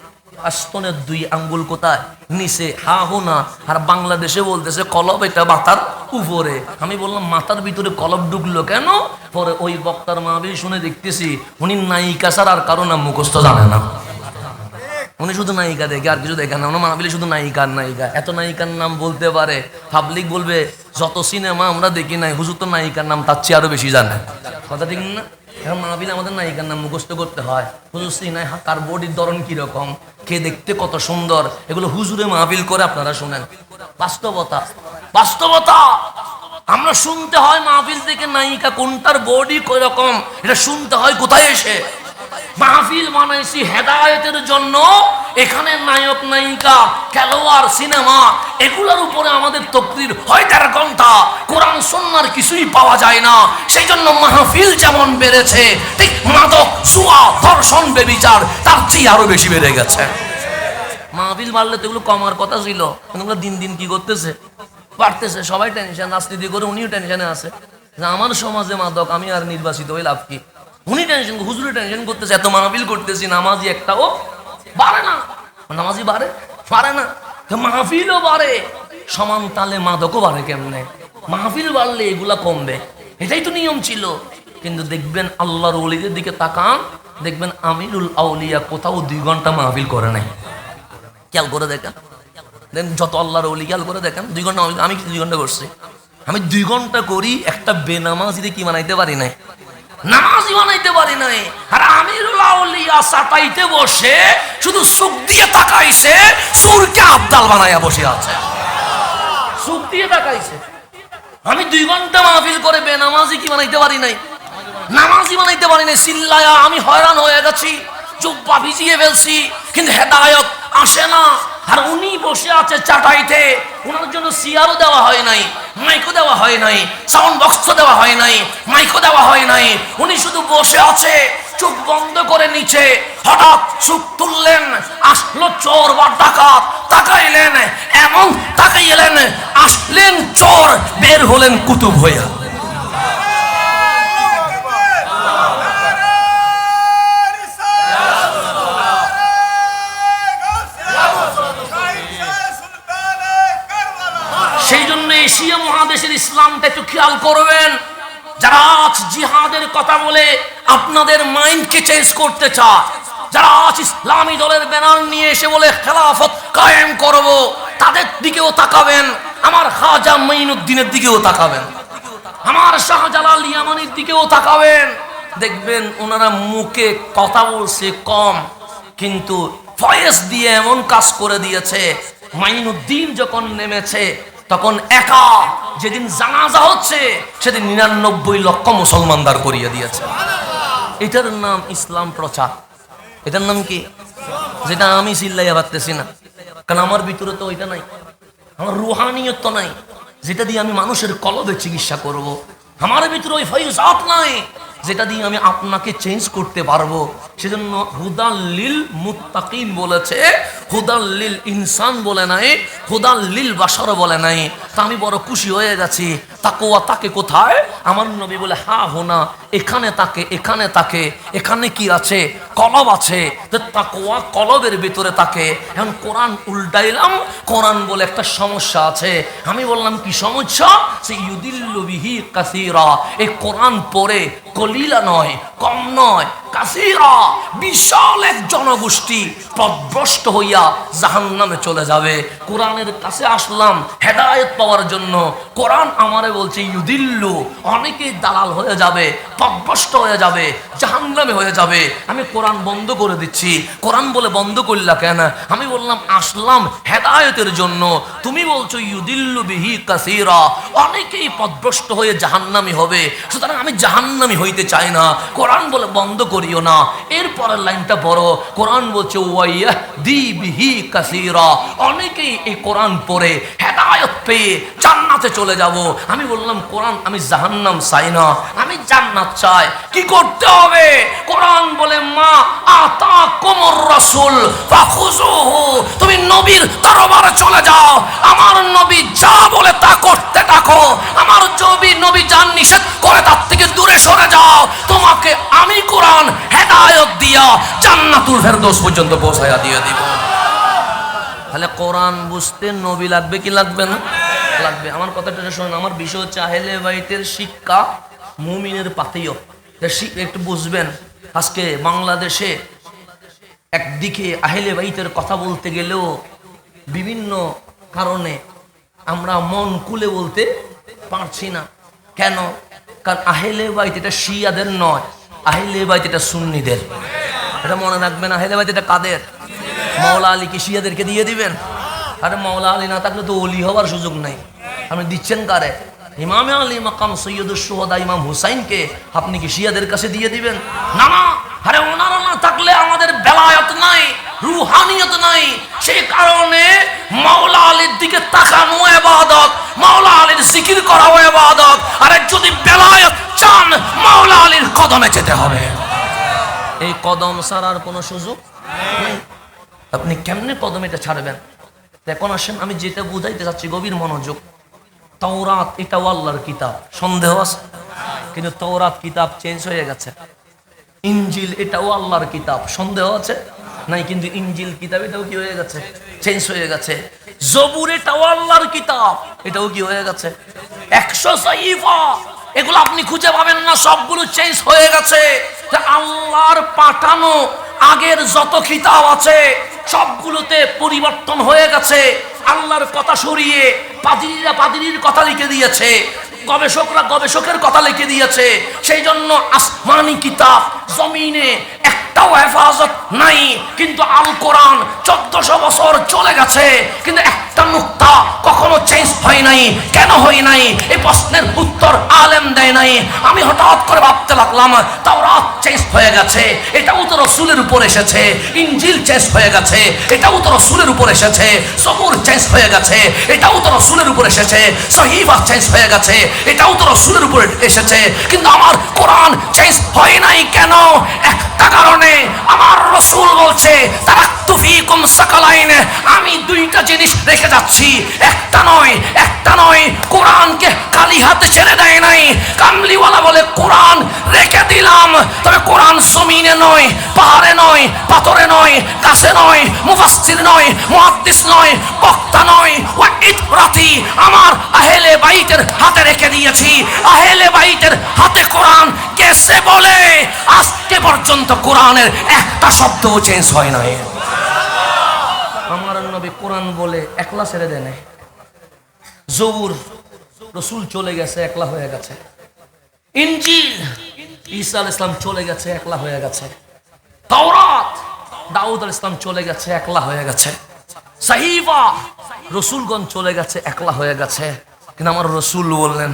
আস্তনের 2 আঙ্গুল কোথায়? নিচে, হা হোনা। আর বাংলাদেশে বলতেছে কলব এটা মাথার উপরে। আমি বললাম মাথার ভিতরে কলব ঢুকলো কেন? পরে ওই বক্তার মাহফিল শুনে দেখতেছি উনি নায়িকা ছাড়া আর কারো নাম মুখস্থ জানে না। উনি শুধু নায়িকা দেখে, আর কিছু দেখে না। ওনার মাহফিলে শুধু নায়িকার নায়িকা। এত নায়িকার নাম বলতে পারে, পাবলিক বলবে যত সিনেমা আমরা দেখি নাই, হুজুর তো নায়িকার নাম তার চেয়ে আরো বেশি জানে। কথা ঠিক না? এখন মাহফিলে আমাদের নায়িকার নাম মুখস্থ করতে হয়। হুজুর সিনাই তার বডির ধরন কিরকম, কে দেখতে কত সুন্দর, এগুলো হুজুরে মাহফিল করে আপনারা শুনেন। বাস্তবতা, বাস্তবতা আমরা শুনতে হয় মাহফিল থেকে নায়িকা কোনটার বডি কিরকম, এটা শুনতে হয় কোথায় এসে। মাহফিল বানাইছি হেদায়েতের জন্য, এখানে নায়ক নায়িকা, খেলোয়াড়, সিনেমা এগুলোর উপরে আমাদের তকদির হয় 1.5 ঘন্টা। কোরআন সুন্নাহর কিছুই পাওয়া যায় না। সেই জন্য মাহফিল যেমন বেড়েছে, ঠিক মাদক, জুয়া, ধর্ষণ, ব্যভিচার তার চেয়ে আরো বেশি বেড়ে গেছে। মাহফিল বাড়লে তো এগুলো কমার কথা ছিল, কিন্তু দিন দিন কি করতেছে, বাড়তেছে। সবাই টেনশন, রাজনীতি করে উনিও টেনশনে আছে যে আমার সমাজে মাদক, আমি আর নির্বাচিত হয়ে লাভ কি? উনি টেনশন, হুজুরে টেনশন করতেছে, এত মাহফিল করতেছি, নামাজি একটাও বাড়ে না। নামাজি বাড়ে না, মাহফিলও বাড়ে, সমান তালে মাদকও বাড়ে কেমনে? মাহফিল বাড়লে এগুলা কমবে, এটাই তো নিয়ম ছিল। কিন্তু দেখবেন আল্লাহর ওলিদের দিকে তাকান, দেখবেন আমিরুল আউলিয়া কোথাও 2 ঘন্টা মাহফিল করে নাই। খেয়াল করে দেখেন, যত আল্লাহর ওলি খেয়াল করে দেখেন 2 ঘন্টা। আমি 2 ঘন্টা করছি, আমি 2 ঘন্টা করি, একটা বেনামাজিতে কি বানাইতে পারি নাই, নামাজি বানাইতে পারি নাই। আর আমিরুল আউলিয়া সাতাইতে বসে শুধু সুখ দিয়ে তাকাইছে, সুরকে আবদাল বানাইয়া বসে আছে, সুখ দিয়ে তাকাইছে। আমি 2 ঘন্টা মাহফিল করে বেনামাজি কি বানাইতে পারি নাই, নামাজি বানাইতে পারি নাই। চিল্লায়া আমি হয়রান হয়ে গেছি, জুব্বা ভিজিয়ে ফেলছি, কিন্তু হেদায়েত আসে না। আর উনি বসে আছে চাটাইতে, ওনার জন্য চেয়ারও দেওয়া হয় নাই, মাইকও দেওয়া হয় নাই, সাউন্ড বক্স দেওয়া হয় নাই, মাইকও দেওয়া হয় নাই। উনি শুধু বসে আছে, চোখ বন্ধ করে নিচে। হঠাৎ চোখ তুললেন, আসলো চোর বা ডাকাত, তাকাইলেন, এমন তাকাইলেন, আসলেন চোর, বের হলেন কুতুব হইয়া। খেয়াল করবেন, যারা আজ জিহাদের কথা বলে আপনাদের মাইন্ডকে চেঞ্জ করতে চায়, যারা আজ ইসলামী দলের ব্যানার নিয়ে এসে বলে খেলাফত কায়েম করব, তাদের দিকেও তাকাবেন, আমার খাজা মাইনুদ্দিনের দিকেও তাকাবেন, আমার শাহজালাল ইয়ামানির দিকেও তাকাবেন। দেখবেন ওনারা মুখে কথা বলছে কম, কিন্তু ফয়েজ দিয়ে এমন কাজ করে দিয়েছে। মাইনুদ্দিন যখন নেমেছে তখন একা, যেদিন জানাজা হচ্ছে সেদিন 99 লক্ষ মুসলমান দাঁড় করিয়ে দিয়েছে। এটার নাম ইসলাম প্রচার। এটার নাম কি? যেটা আমি চিল্লাইয়া পারতেছি না, কারণ আমার ভিতরে তো ওইটা নাই, আমার রুহানিয়ত তো নাই যেটা দিয়ে আমি মানুষের কলবে চিকিৎসা করব। আমার ভিতরে ওই ফয়জাত নাই যেটা দিয়ে আমি আপনাকে চেঞ্জ করতে পারবো। সেজন্য হুদাল্লিল মুত্তাকিন বলেছে, হুদাল্লিল ইনসান বলে নাই, হুদাল্লিল বাশার বলে নাই। তা আমি বড় খুশি হয়ে গেছি। তাকওয়া তাকে কোথায়? আমার নবী বলে হা হোনা, এখানে তাকে, এখানে তাকে। এখানে কি আছে? কলব আছে। তাকওয়া কলবের ভিতরে তাকে। এখন কোরআন উল্টাইলাম, কোরআন বলে একটা সমস্যা আছে। আমি বললাম কি সমস্যা? সে ইউদিল্লু বিহি কাসীরা। এই কোরআন পড়ে কলিলা নয়, কম নয়, কাসীরা, বিশাল এক জনগোষ্ঠী পথভ্রষ্ট হইয়া জাহান্নামে চলে যাবে। কোরআনের কাছে আসলাম হেদায়েত পাওয়ার জন্য। কোরআন আমারে বলছে ইউদিল্লু, অনেকেই দালাল হয়ে যাবে, পথভ্রষ্ট হয়ে যাবে, জাহান্নামে হয়ে যাবে। আমি কোরআন বন্ধ করে দিচ্ছি। কোরআন বলে বন্ধ করলা কেন? আমি বললাম আসলাম হেদায়েতের জন্য। তুমি বলছো ইউদিল্লু বিহি কাসীরা, অনেকেই পথভ্রষ্ট হয়ে জাহান্নামী হবে, সুতরাং আমি জাহান্নামী হইতে চাই না। কোরআন বলে বন্ধ করিও না। এরপরের লাইনটা বড়। কোরআন বলছে ওয়াইয়াহদি বিহি কাসীরা, অনেকেই এই কোরআন পড়ে হেদায়েত পেয়ে জান্নাতে চলে যাব। আমি বললাম কোরআন, আমি জাহান্নাম চাই না, আমি জান্নাত চাই। কি করতে হবে? কোরআন বলে মা আতাকুমুর রাসূল ফাখুযুহু, তুমি নবীর দরবারে চলে যাও, আমার নবী যা বলে তা করতে থাকো, আমার নবী যা নিষেধ করে তার থেকে দূরে সরে যাও। তোমাকে আমি কোরআন হেদায়েত দিয়া জান্নাতুল ফেরদৌস পর্যন্ত পৌঁছায়া দিয়ে দিব। তাহলে কোরআন বুঝতে নবী লাগবে কি লাগবে না? লাগবে। আমার কথাটা শুনুন, আমার বিষয় হচ্ছে আহলে বাইতের শিক্ষা মুমিনের পাথেয়। একটু বুঝবেন, আজকে বাংলাদেশে একদিকে আহলে বাইতের কথা বলতে গেলেও বিভিন্ন কারণে আমরা মন খুলে বলতে পারছি না। কেন? কারণ আহলে বাইত এটা শিয়াদের নয়, আহলে বাইত এটা সুন্নিদের। এটা মনে রাখবেন, আহলে বাইত এটা কাদের? মাওলা আলীকে শিয়াদেরকে দিয়ে দিবেন? আরে মাওলা আলী না থাকলে তো ওলি হওয়ার সুযোগ নাই। আপনি দিচ্ছেন কারে? ইমাম আলী মাকাম সৈয়দুশ শুহাদা ইমাম হুসাইনকে আপনি কি শিয়াদের কাছে দিয়ে দিবেন? না না। আরে ওনারা না থাকলে আমাদের বেলায়েত নাই, রুহানিয়ত নাই। সেই কারণে মাওলা আলীর দিকে তাকানো ইবাদত, মাওলা আলীর জিকির করাও ইবাদত। আরে যদি বেলায়েত চান মাওলা আলীর কদমে যেতে হবে। এই কদম ছাড়ার কোনো সুযোগ নেই। আপনি কেমনে কদম এটা ছাড়বেন? এখন আসেন, আমি যেটা বুঝাইতে চাচ্ছি গভীর মনোযোগ। তাওরাত এটাও আল্লাহর কিতাব, সন্দেহ আছে? কিন্তু তাওরাত কিতাব চেঞ্জ হয়ে গেছে। ইনজিল এটাও আল্লাহর কিতাব, সন্দেহ আছে? নাই, কিন্তু ইনজিল কিতাব এটাও কি হয়ে গেছে? চেঞ্জ হয়ে গেছে। জবুর এটাও আল্লাহর কিতাব, এটাও কি হয়ে গেছে? 100 সাহিফা, এগুলো আপনি খুঁজে পাবেন না, সবগুলো চেঞ্জ হয়ে গেছে। আল্লাহর পাঠানো আগের যত কিতাব আছে সবগুলোতে পরিবর্তন হয়ে গেছে। আল্লাহর কথা সরিয়ে পাদ্রীরা পাদ্রীর কথা লিখে দিয়েছে, গবেষকরা গবেষকের কথা লিখে দিয়েছে। সেই জন্য আসমানি কিতাব জমিনে একটাও হেফাজত নাই। কিন্তু আল কোরআন 1400 বছর চলে গেছে, কিন্তু একটা নুক্তা কখনো চেঞ্জ হয় নাই। কেন হয় নাই? এই প্রশ্নের উত্তর আলেম দেয় নাই। আমি হঠাৎ করে ভাবতে লাগলাম তাওরাত চেঞ্জ হয়ে গেছে, এটাও তো রাসূলের উপর এসেছে। ইনজিল চেঞ্জ হয়ে গেছে, এটাও তো রাসূলের উপর এসেছে। জবুর চেঞ্জ হয়ে গেছে, এটাও তো রাসূলের উপর এসেছে। সহিফা চেঞ্জ হয়ে গেছে, এটাও তো রাসূলের উপর এসেছে। কিন্তু আমার কোরআন চেঞ্জ হয় নাই কেন? একটা কারণে, আমার রাসূল বলছে তারাক্তু ফীকুম ফীকুম সাকালাইন, আমি দুইটা জিনিস রেখে যাচ্ছি, একটা নয়। কোরআনকে খালি হাতে ছেড়ে দেয় নাই। কামলিওয়ালা বলে কোরআন রেখে দিলাম, তবে কোরআন জমিনে নয়, পাহাড়ে নয়, পাথরে নয়, গাছে নয়, মুফাসসির নয়, মুহাদ্দিস নয়, বক্তা নয়, ওয়া ইতরাতি, আমার আহলে বাইতের হাতে রেখে দিয়েছি। আহলে বাইতের হাতে কোরআন গেছে বলে আজকে পর্যন্ত কোরআনের একটা শব্দও চেঞ্জ হয় নাই। আমার নবী কোরআন বলে একলা ছেড়ে দেয় নাই। জবুর রসুল চলে গেছে, একলা হয়ে গেছে। ইনজিল ঈসা আলাইহিস সালাম চলে গেছে, একলা হয়ে গেছে। তাওরাত দাউদ আলাইহিস সালাম চলে গেছে, একলা হয়ে গেছে। সাহিফা রসুলগণ চলে গেছে, একলা হয়ে গেছে। কিন্তু আমার রসুল বললেন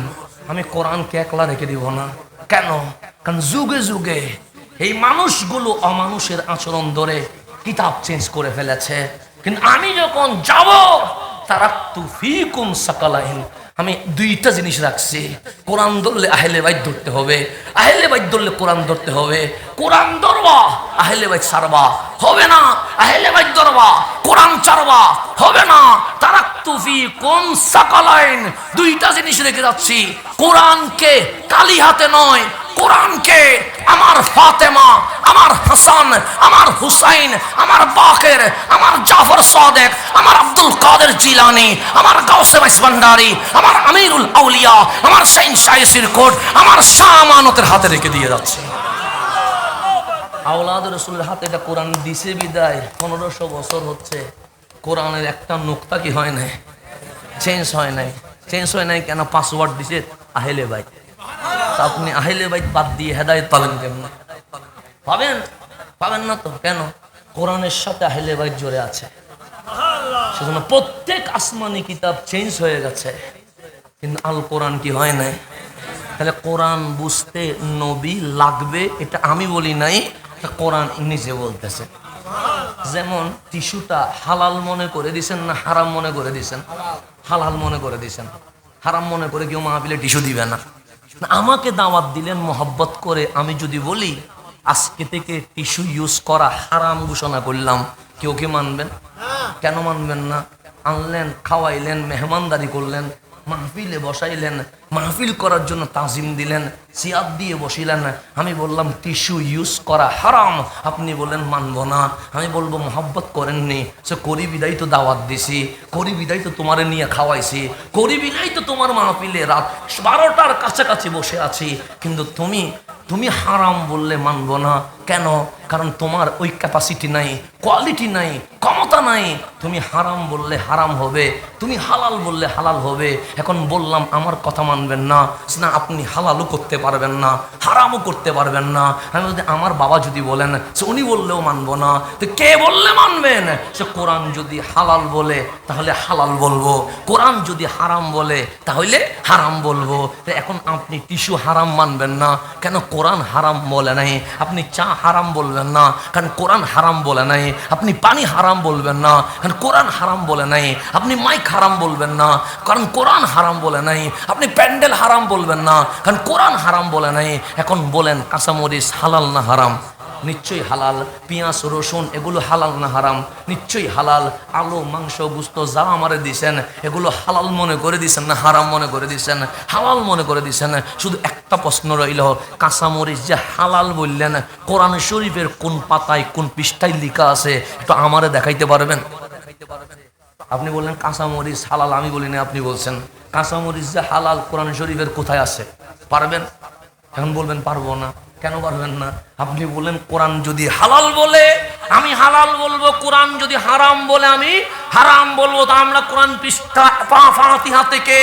আমি কোরআনকে একলা রেখে দিব না। কেন? কারণ যুগে যুগে এই মানুষগুলো অমানুষের আচরণ ধরে কিতাব চেঞ্জ করে ফেলেছে, কিন্তু আমি যখন যাব তারাক্তু ফীকুম সাকালাইন, আমি দুইটা জিনিস রাখছি। কোরআন ধরলে আহলে বাইত ধরতে হবে, আহলে বাইত ধরলে কোরআন ধরতে হবে। কোরআন ধরবা আহলে বাইত ছাড়বা হবে না, আহলে বাইত ধরবা কোরআন ছাড়বা হবে না। তারাক্তু ফীকুম সাকালাইন, দুইটা জিনিস রেখে যাচ্ছি। কোরআনকে কালি হাতে নয়, কোরআনকে আমার ফাতেমা, আমার হাসান, আমার হুসাইন, আমার বাকের, আমার জাফর সাদেক, আমার আব্দুল কাদের জিলানি, আমার গাউসে বাইস ভান্ডারী, আমার আমিরুল আউলিয়া, আমার শাইন শাইসির কোট, আমার শাহ আমানতের হাতে রেখে দিয়ে যাচ্ছে। আওলাদ রাসূলের হাতে এটা কোরআন দিছে বিদায় 1500 বছর হচ্ছে। কোরআনের একটা নুকতা কি হয় নাই, চেঞ্জ হয় নাই। চেঞ্জ হয় নাই কেন? পাসওয়ার্ড দিছে আহলে বাইত। আপনি আহলে বাইত বাদ দিয়ে হেদায়েত পাবেন কেমন? পাবেন না তো। কেন? কোরআনের সাথে আহলে বাইত জড়ে আছে। সেজন্য প্রত্যেক আসমানি কিতাব চেঞ্জ হয়ে গেছে, কিন্তু আল কোরআন কি হয় নাই। তাহলে কোরআন বুঝতে নবী লাগবে, এটা আমি বলি নাই, কোরআন নিজে বলতেছে। যেমন টিস্যুটা হালাল মনে করে দিছেন না হারাম মনে করে দিছেন? হালাল মনে করে দিছেন। হারাম মনে করে কেউ মাহফিলে টিস্যু দিবে না। আমাকে দাওয়াত দিলেন মোহাব্বত করে, আমি যদি বলি আজকে থেকে টিস্যু ইউজ করা হারাম ঘোষণা করলাম, কেউ কি মানবেন? কেন মানবেন না? আনলেন, খাওয়াইলেন, মেহমানদারি করলেন, মাহফিলে বসাইলেন, মাহফিল করার জন্য তাজিম দিলেন, সিয়াদ দিয়ে বসিলেন। আমি বললাম টিস্যু ইউজ করা হারাম, আপনি বললেন মানব না। আমি বলবো মোহাব্বত করেননি, সে করি বিদায় তো দাওয়াত দিছি, করি বিদায় তো তোমারে নিয়ে খাওয়াইছি, করি বিদায় তো তোমার মাহফিলে রাত 12টার কাছাকাছি বসে আছি, কিন্তু তুমি হারাম বললে মানব না। কেন? কারণ তোমার ওই ক্যাপাসিটি নাই, কোয়ালিটি নাই, ক্ষমতা নাই। তুমি হারাম বললে হারাম হবে, তুমি হালাল বললে হালাল হবে। এখন বললাম আমার কথা মানবেন না, না আপনি হালালও করতে পারবেন না, হারামও করতে পারবেন না। আমি যদি আমার বাবা যদি বলেন সে উনি বললেও মানবো না, তো কে বললে মানবেন? সে কোরআন যদি হালাল বলে তাহলে হালাল বলবো, কোরআন যদি হারাম বলে তাহলে হারাম বলবো। তো এখন আপনি টিস্যু হারাম মানবেন না, কেন? কোরআন হারাম বলে নাই। আপনি চা হারাম বলবেন না, কারণ কোরআন হারাম বলে নাই। আপনি পানি হারাম বলবেন না, কারণ কোরআন হারাম বলে নাই। আপনি মাইক হারাম বলবেন না, কারণ কোরআন হারাম বলে নাই। আপনি প্যান্ডেল হারাম বলবেন না, কারণ কোরআন হারাম বলে নাই। এখন বলেন কাঁচামরিচ হালাল না হারাম? নিশ্চয়ই হালাল। পেঁয়াজ রসুন এগুলো হালাল না হারাম? নিশ্চয়ই হালাল। আলু মাংস গুস্ত যা আমারে দিছেন এগুলো হালাল মনে করে দিছেন না হারাম মনে করে দিছেন? হালাল মনে করে দিছেন। শুধু একটা প্রশ্ন রইল, কাঁচামরিচ যে হালাল বললেন, কোরআন শরীফের কোন পাতায় কোন পৃষ্ঠায় লেখা আছে একটু আমারে দেখাইতে পারবেন? আপনি বললেন কাঁচামরিচ হালাল, আমি বলি না, আপনি বলছেন কাঁচামরিচ যে হালাল কোরআন শরীফের কোথায় আছে? পারবেন? এখন বলবেন পারবো না। কেন পারবেন না? আপনি বলেন কোরআন যদি হালাল বলে আমি হালাল বলবো, কোরআন যদি হারাম বলে আমি হারাম বলবো। তা আমরা কোরআন পৃষ্ঠা ফাতিহা থেকে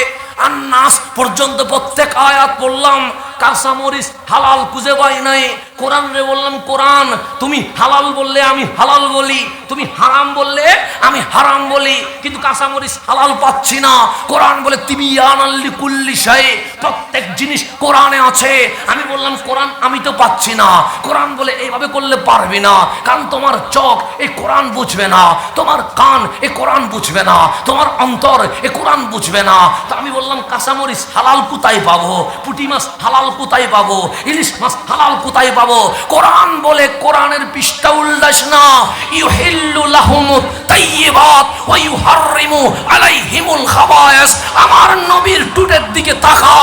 আন-নাস পর্যন্ত প্রত্যেক আয়াত পড়লাম, কাঁচামরিচ হালাল খুঁজে পাই নাই। কোরআন রে বললাম কোরআন তুমি হালাল বললে আমি হালাল বলি, তুমি হারাম বললে আমি হারাম বলি, কিন্তু কাঁচামরিচ হালাল পাচ্ছি না। কোরআন বলে তিবিয়ানাল লিকুল্লি শাই, প্রত্যেক জিনিস কোরআনে আছে। আমি বললাম কোরআন আমি তো পাচ্ছি না। কোরআন বলে এইভাবে করলে পারবি না, কারণ তোমার চোখ এই কোরআন বুঝবে না, তোমার কান এই কোরআন বুঝবে না, তোমার অন্তর এই কোরআন বুঝবে না। তো আমি বললাম কাঁচামরিচ হালাল কোথায় পাবো? পুঁটি মাছ হালাল কোথায় পাবো? ইলিশ মাছ হালাল কোথায় পাবো? পাবো। কোরআন বলে কোরআনের পৃষ্ঠা উল্লাস না, ইউহিল্লু লাহুমুত তাইয়্যিবাত ওয়া ইউহাররিমু আলাইহিমুল খাবায়েস। আমার নবীর টুটের দিকে তাকা,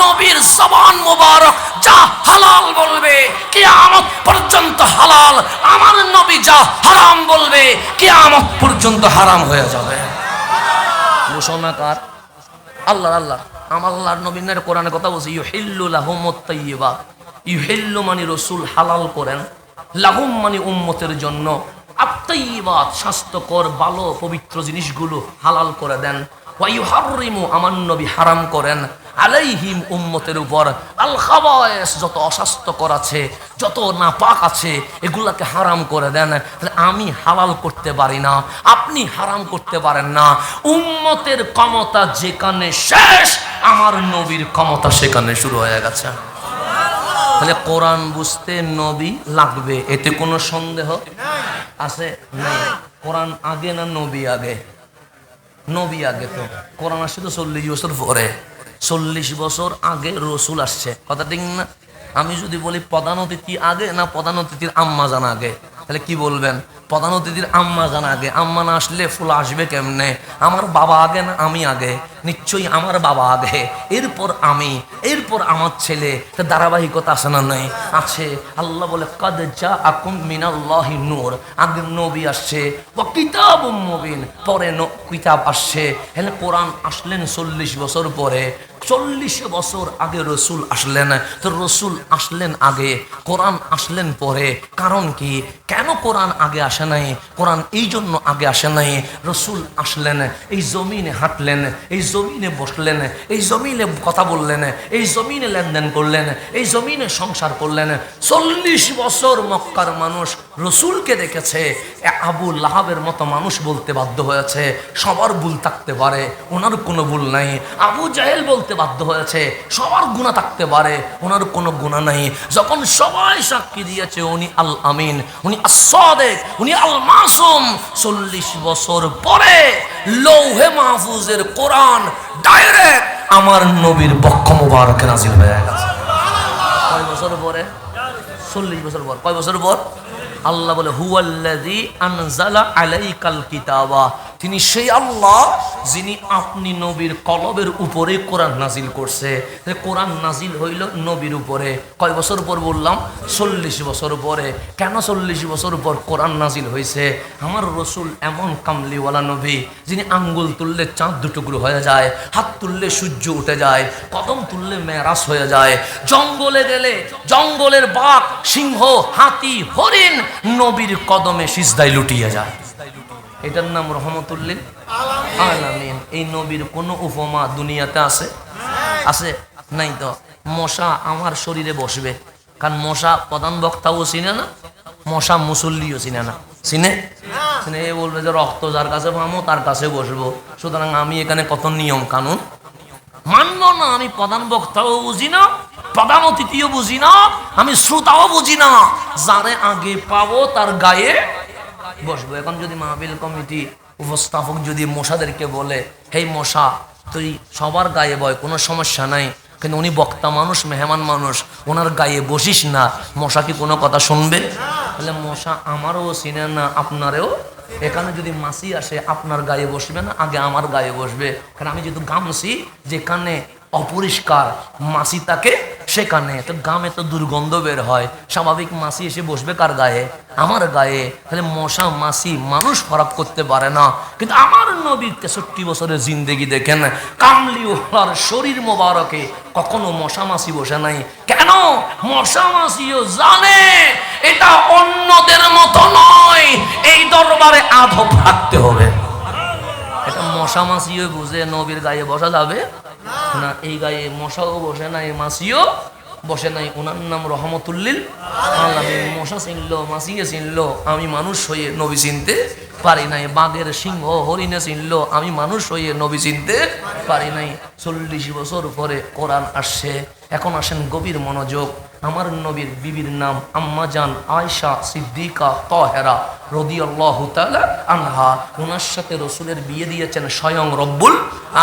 নবীর জবান মোবারক যা হালাল বলবে কিয়ামত পর্যন্ত হালাল, আমার নবী যা হারাম বলবে কিয়ামত পর্যন্ত হারাম হয়ে যাবে। ঘোষণাকার আল্লাহ। আল্লাহ আমার আল্লাহর নবীর কোরআনে কথা বলছে, ইউহিল্লু লাহুমুত তাইয়্যিবাত। ইউহিল্লু মানে রাসূল হালাল করেন, লাহুম মানে উম্মতের জন্য, আত-তাইয়্যিবাত স্বাস্থ্যকর ভালো পবিত্র জিনিসগুলো হালাল করে দেন। ওয়া ইউহাররিমু আমার নবী হারাম করেন, আলাইহিম উম্মতের উপর, আল খাবায়েস যত অস্বাস্থ্যকর আছে, যত নাপাক আছে এগুলাকে হারাম করে দেন। তাহলে আমি হালাল করতে পারি না, আপনি হারাম করতে পারেন না। উম্মতের ক্ষমতা যেখানে শেষ, আমার নবীর ক্ষমতা সেখানে শুরু হয়ে গেছে। তাহলে কোরআন বুঝতে নবী লাগবে, এতে কোনো সন্দেহ আছে? নাই। কোরআন আগে না নবী আগে? নবী আগে। তো কোরআন আসছে তো 40 বছর পরে, 40 বছর আগে রসুল আসছে, কথা ঠিক না? আমি যদি বলি প্রধান অতিথি আগে না প্রধান অতিথির আম্মা জান আগে, তাহলে কি বলবেন? প্রধান অতিথির আম্মা জান আগে। আম্মা না আসলে ফুল আসবে কেমনে? আমার বাবা আগে না আমি আগে? নিশ্চয়ই আমার বাবা আগে, এরপর আমি, এরপর আমার ছেলে। ধারাবাহিকতা আছে না? নাই, আছে। আল্লাহ বলে কাদ জাআকুম মিনাল্লাহি নূর, আগে নবী আসছে, ওয়া কিতাবুম মুবিন, পরে কিতাব আসছে। হ্যাঁ, কোরআন আসলেন 40 বছর পরে। 40 বছর আগে রসুল আসলেন, তো রসুল আসলেন আগে, কোরআন আসলেন পরে। কারণ কি? কেন কোরআন আগে আসে নাই? কোরআন এই জন্য আগে আসে নাই, রসুল আসলেন, এই জমিনে হাঁটলেন, এই জমিনে বসলেন, এই জমিনে কথা বললেন, এই জমিনে লেনদেন করলেন, এই জমিনে সংসার করলেন। 40 বছর মক্কার মানুষ রসুলকে দেখেছে। আবু লাহাবের মতো মানুষ বলতে বাধ্য হয়েছে সবার ভুল থাকতে পারে, ওনার কোনো ভুল নাই। আবু জাহেল বলতে বাধ্য হয়েছে সবার গুনাহ থাকতে পারে, ওনার কোনো গুনাহ নাই। যখন সবাই সাক্ষী দিয়েছে উনি আল আমিন, উনি as-সাদিক, উনি আল মাসুম, 40 বছর পরে লৌহে মাহফুজের কোরআন ডাইরেক্ট আমার নবীর বক্ষ মোবারকে নাজিল হয়ে গেছে। কয় বছর পরে? 40 বছর পর। কয় বছর পর? আল্লাহ বলে হুয়াল্লাযী আনজালা আলাইকাল কিতাবা, তিনি সেই আল্লাহ যিনি আপনি নবীর কলবের উপরে কোরআন নাজিল করছে। কোরআন নাজিল হইল নবীর উপরে কয় বছর পর বললাম? 40 বছর পরে। কেন 40 বছর পর কোরআন নাজিল হয়েছে? আমার রসুল এমন কামলিওয়ালা নবী, যিনি আঙ্গুল তুললে চাঁদ দুটুকরো হয়ে যায়, হাত তুললে সূর্য উঠে যায়, কদম তুললে মেরাজ হয়ে যায়। জঙ্গলে গেলে জঙ্গলের বাঘ, সিংহ, হাতি, হরিণ নবীর কদমে সিজদায় লুটিয়ে যায়। এটার নাম রহমতুল লিল আলামিন। এই নবীর কোনো উপমা দুনিয়াতে আছে? আছে? নাই তো। মশা আমার শরীরে বসবে, কারণ মশা প্রধান বক্তাও চিনে না, মশা মুসল্লিও চিনে না। চিনে? চিনে এ বলবে যে রক্ত যার কাছে পাবো তার কাছে বসবো, সুতরাং আমি এখানে কত নিয়ম কানুন মানবো না। আমি প্রধান বক্তাও বুঝি না, প্রধান অতিথিও বুঝি না, আমি শ্রোতাও বুঝি না। যারে আগে পাবো তার গায়ে বসবো। এখন যদি মাহফিল কমিটি উপস্থাপক যদি মশাদেরকে বলে, হেই মশা তুই সবার গায়ে বয়, কোনো সমস্যা নাই, কিন্তু উনি বক্তা মানুষ, মেহমান মানুষ, ওনার গায়ে বসিস না, মশা কি কোনো কথা শুনবে? তাহলে মশা আমারও চিনে না, আপনারেও। এখানে যদি মাছি আসে আপনার গায়ে বসবে না, আগে আমার গায়ে বসবে, কারণ আমি যেহেতু গামছি, যেখানে অপরিষ্কার মাছি থাকে সেখানে তো গামে তো দুর্গন্ধ বের হয়, স্বাভাবিক মাছি এসে বসবে কার গায়ে? আমার গায়ে। তাহলে মশা মাছি মানুষ খারাপ করতে পারে না, কিন্তু আমার নবীর 63 বছরের জিন্দেগি দেখেন, কামলিওয়ালার শরীর মোবারকে কখনো মশা মাছি বসে নাই। কেন? মশা মাছিও জানে এটা অন্যদের মতো নয়, এই দরবারে আদব রাখতে হবে। এটা মশা মাছিও বুঝে নবীর গায়ে বসা যাবে না। এই গায়ে মশাও বসে নাই, মাছিও বসে নাই। ওনার নাম রহমতুল লিল আলামিন। মশা চিনলো, মাছিয়ে চিনলো, আমি মানুষ হয়ে নবী চিনতে পারি নাই। বাঘের সিংহ হরিণে চিনলো, আমি মানুষ হয়ে নবী চিনতে পারি নাই। 40 বছর পরে কোরআন আসছে। এখন আসেন গভীর মনোযোগ। আমার নবীর বিবির নাম আম্মা জান আয়েশা সিদ্দিকা তাহেরা রাদিয়াল্লাহু তাআলা আনহা। ওনার সাথে রসুলের বিয়ে দিয়েছেন স্বয়ং রব্বুল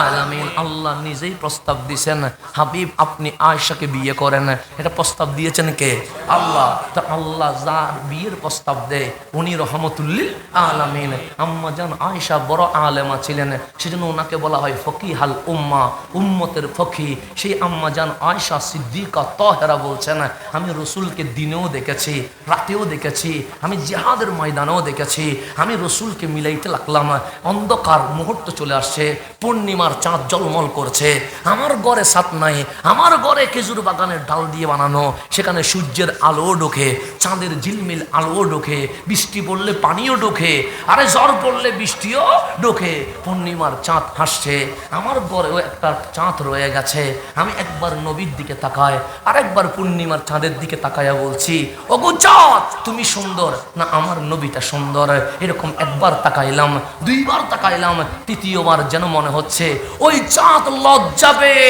আলামিন। আল্লাহ নিজেই প্রস্তাব দিয়েছেন, হাবিব আপনি আয়েশাকে বিয়ে করেন। এটা প্রস্তাব দিয়েছেন কে? আল্লাহ। তা আল্লাহ যার বিয়ের প্রস্তাব দেয় উনি রহমতুল্লিল আলামিন। আম্মা জান আয়েশা বড় আলেমা ছিলেন, সেজন্য ওনাকে বলা হয় ফকিহাল উম্মা, উম্মতের ফকি। সেই আম্মা জান আয়েশা সিদ্দিকা তাহেরা বলছেন, আমি রসুলকে দিনেও দেখেছি, রাতেও দেখেছি, আমি জিহাদের ময়দানেও দেখেছি। আমি রসুলকে মিলাইতে লাগলাম, অন্ধকার মুহূর্ত চলে আসছে, পূর্ণিমার চাঁদ জলমল করছে। আমার ঘরে ছাদ নাই, আমার ঘরে খেজুর বাগানের ডাল দিয়ে বানানো, সেখানে সূর্যের আলো ঢোকে, চাঁদের ঝিলমিল আলো ঢোকে, বৃষ্টি পড়লে পানিও ঢোকে, আরে ঝড় পড়লে বৃষ্টিও ঢোকে। পূর্ণিমার চাঁদ হাসছে, আমার ঘরেও একটা চাঁদ রয়ে গেছে। আমি একবার নবীর দিকে তাকাই, আরেকবার পূর্ণিমার চাঁদের দিকে তাকাইয়া বলছি, ওগো চাঁদ তুমি সুন্দর না আমার নবীটা সুন্দর। এরকম একবার তাকাইলাম, দুইবার তাকাইলাম, তৃতীয়বার যেন মনে হচ্ছে ওই চাঁদ লজ্জা পেয়ে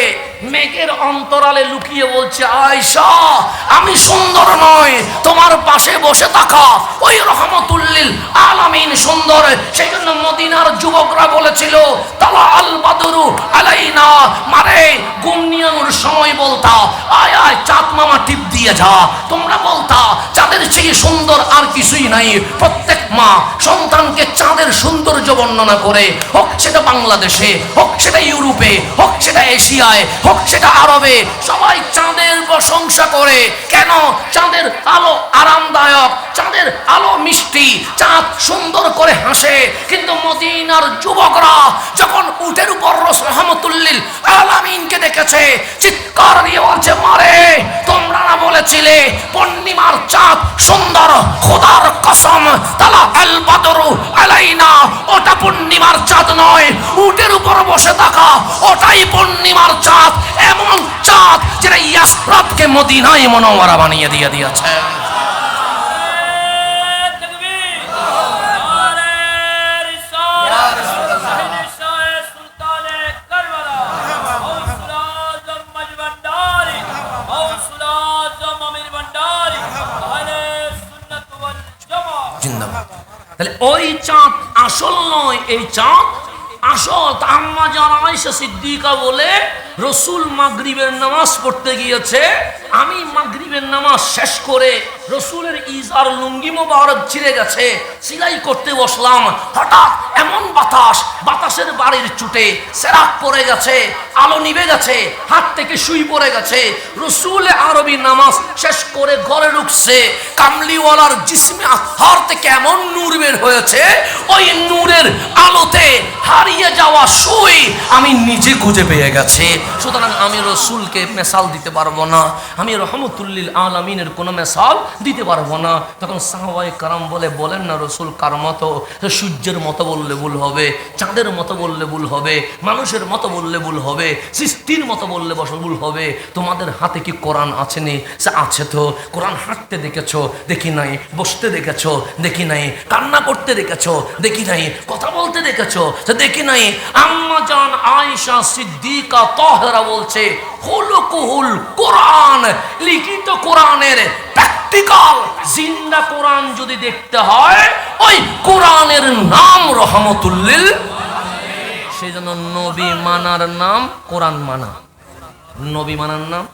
মেঘের অন্তরালে লুকিয়ে বলছে, আয়েশা আমি সুন্দর নয়, তোমার পাশে বসে থাকা ওই রহমতুল্লিল আলামিন সুন্দর। সেই জন্য মদিনার যুবকরা বলেছিল, তালা আল বাদরু আলাইনা, মারে ঘুম নিয়ানোর সময় বলতা, আয় আয় চাঁদ মামা টিপ দিয়ে যা। তোমরা বলতা চাঁদের চেয়ে সুন্দর আর কিছুই নাই। প্রত্যেক মা সন্তানকে চাঁদের সৌন্দর্য বর্ণনা করে, হোক সেটা বাংলাদেশে, হোক সেটা ইউরোপে, হোক সেটা এশিয়ায়, হোক সেটা আরবে, সবাই চাঁদের প্রশংসা করে। কেন? চাঁদের আলো আরামদায়ক, চাঁদের আলো মিষ্টি, চাঁদ সুন্দর করে হাসে। কিন্তু মদিনার যুবকরা যখন উটের উপর রহমতুল্লিল আলামিনকে দেখেছে, চিৎকার দিয়ে বলছে, মারে তোমরা না বলেছিলে পূর্ণিমার চাঁদ সুন্দর? খোদার কসম, তালা আল বাদরু আলাইনা, ওটা পূর্ণিমার চাঁদ নয়, উটের উপর বসে থাকা ওটাই পূর্ণিমার চাঁদ। এমন চাঁদ যেটা ইয়াসরাবকে মদিনায় মুনাওয়ারা বানিয়ে দিয়েছে। তাহলে ওই চাঁদ আসল নয়, এই চাঁদ আসল। আম্মা জান আয়েশা সিদ্দিকা বলে, রসুল মাগরিবের নামাজ পড়তে গিয়েছে, আমি মাগরিবের নামাজ শেষ করে রসুলের ইজার লুঙ্গি মোবারক ছিঁড়ে গেছে, সেলাই করতে বসলাম। হঠাৎ এমন বাতাস, বাতাসের বাড়ির চুটে সেরাক পড়ে গেছে, আলো নিভে গেছে, হাত থেকে সুই পড়ে গেছে। রসুল আরবি নামাজ শেষ করে ঘরে ঢুকছে, কামলিওয়ালার জিসমে আতহার থেকে এমন নূর বের হয়েছে, ওই নূরের আলোতে হারিয়ে যাওয়া সুই আমি নিজে খুঁজে পেয়ে গেছি। সুতরাং আমি রসুলকে মেসাল দিতে পারবো না, আমি রহমতুল্লিল আলামিনের কোনো মেসাল দিতে পারবো না। তখন সাহাবায়ে কারাম বলেন না রসুল কার মতো? সূর্যের মতো বললে ভুল হবে, চাঁদের মতো বললে ভুল হবে, মানুষের মতো বললে ভুল হবে, সৃষ্টির মতো বললে ভুল হবে। তোমাদের হাতে কি কোরআন আছে? নি সে আছে তো। কোরআন হাঁটতে দেখেছো? দেখি নাই। বসতে দেখেছো? দেখি নাই। কান্না করতে দেখেছো? দেখি নাই। কথা বলতে দেখেছো? দেখি নাই। আম্মা জান আয়েশা সিদ্দিকা তাহেরা বলছে, হুলকুহুল কোরআন, লিখিত কোরআনের প্র্যাকটিক্যাল জিন্দা কোরআন যদি দেখতে হয়, ওই কোরআনের নাম রহমতুল্লিল। সেই জন্য নবী মানার নাম কোরআন মানা। নবী মানার নাম।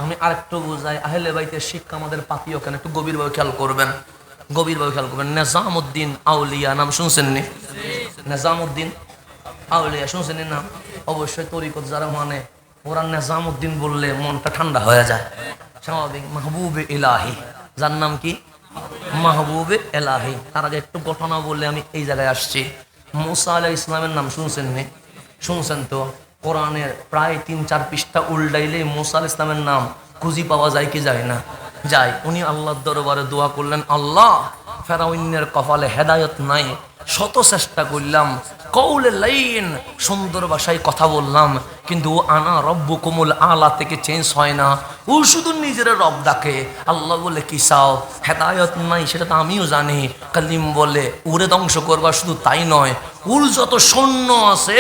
আমি আরেকটু বুঝাই, আহলে বাইতের শিক্ষা আমাদের পাতিও কেন, একটু গভীরভাবে খেয়াল করবেন, গভীরভাবে খেয়াল করবেন। নিজামউদ্দিন আউলিয়া নাম শুনছেন নি? নিজামউদ্দিন আউলিয়া শুনছেন নাম? অবশ্যই তরিকত যারা মানে ওরা নিজামউদ্দিন বললে মনটা ঠান্ডা হয়ে যায়, স্বাভাবিক। মাহবুবে ইলাহি, যার নাম কি? মাহবুবে ইলাহি। তার আগে একটু ঘটনা বললে আমি এই জায়গায় আসছি। মুসা আলাইহিস ইসলামের নাম শুনছেন নি? শুনছেন তো। কোরআনের প্রায় ৩-৪ পৃষ্ঠা উল্টাইলে মুসা আলাইহিস ইসলামের নাম খুঁজি পাওয়া যায় কি যায় না? যায়। উনি আল্লাহর দরবারে দোয়া করলেন, আল্লাহ ফেরাউনের কপালে হেদায়েত নাই, শত চেষ্টা করলাম, কৌলে লাইন সুন্দর ভাষায় কথা বললাম, কিন্তু ও আনা রব্বুকুমুল আলা থেকে চেঞ্জ হয় না, ও শুধু নিজের রব ডাকে। আল্লাহ বলে কি চাও? হেদায়ত নাই সেটা তো আমিও জানি। কালিম বলে ওরে ধ্বংস করবা, শুধু তাই নয়, ওর যত সৈন্য আছে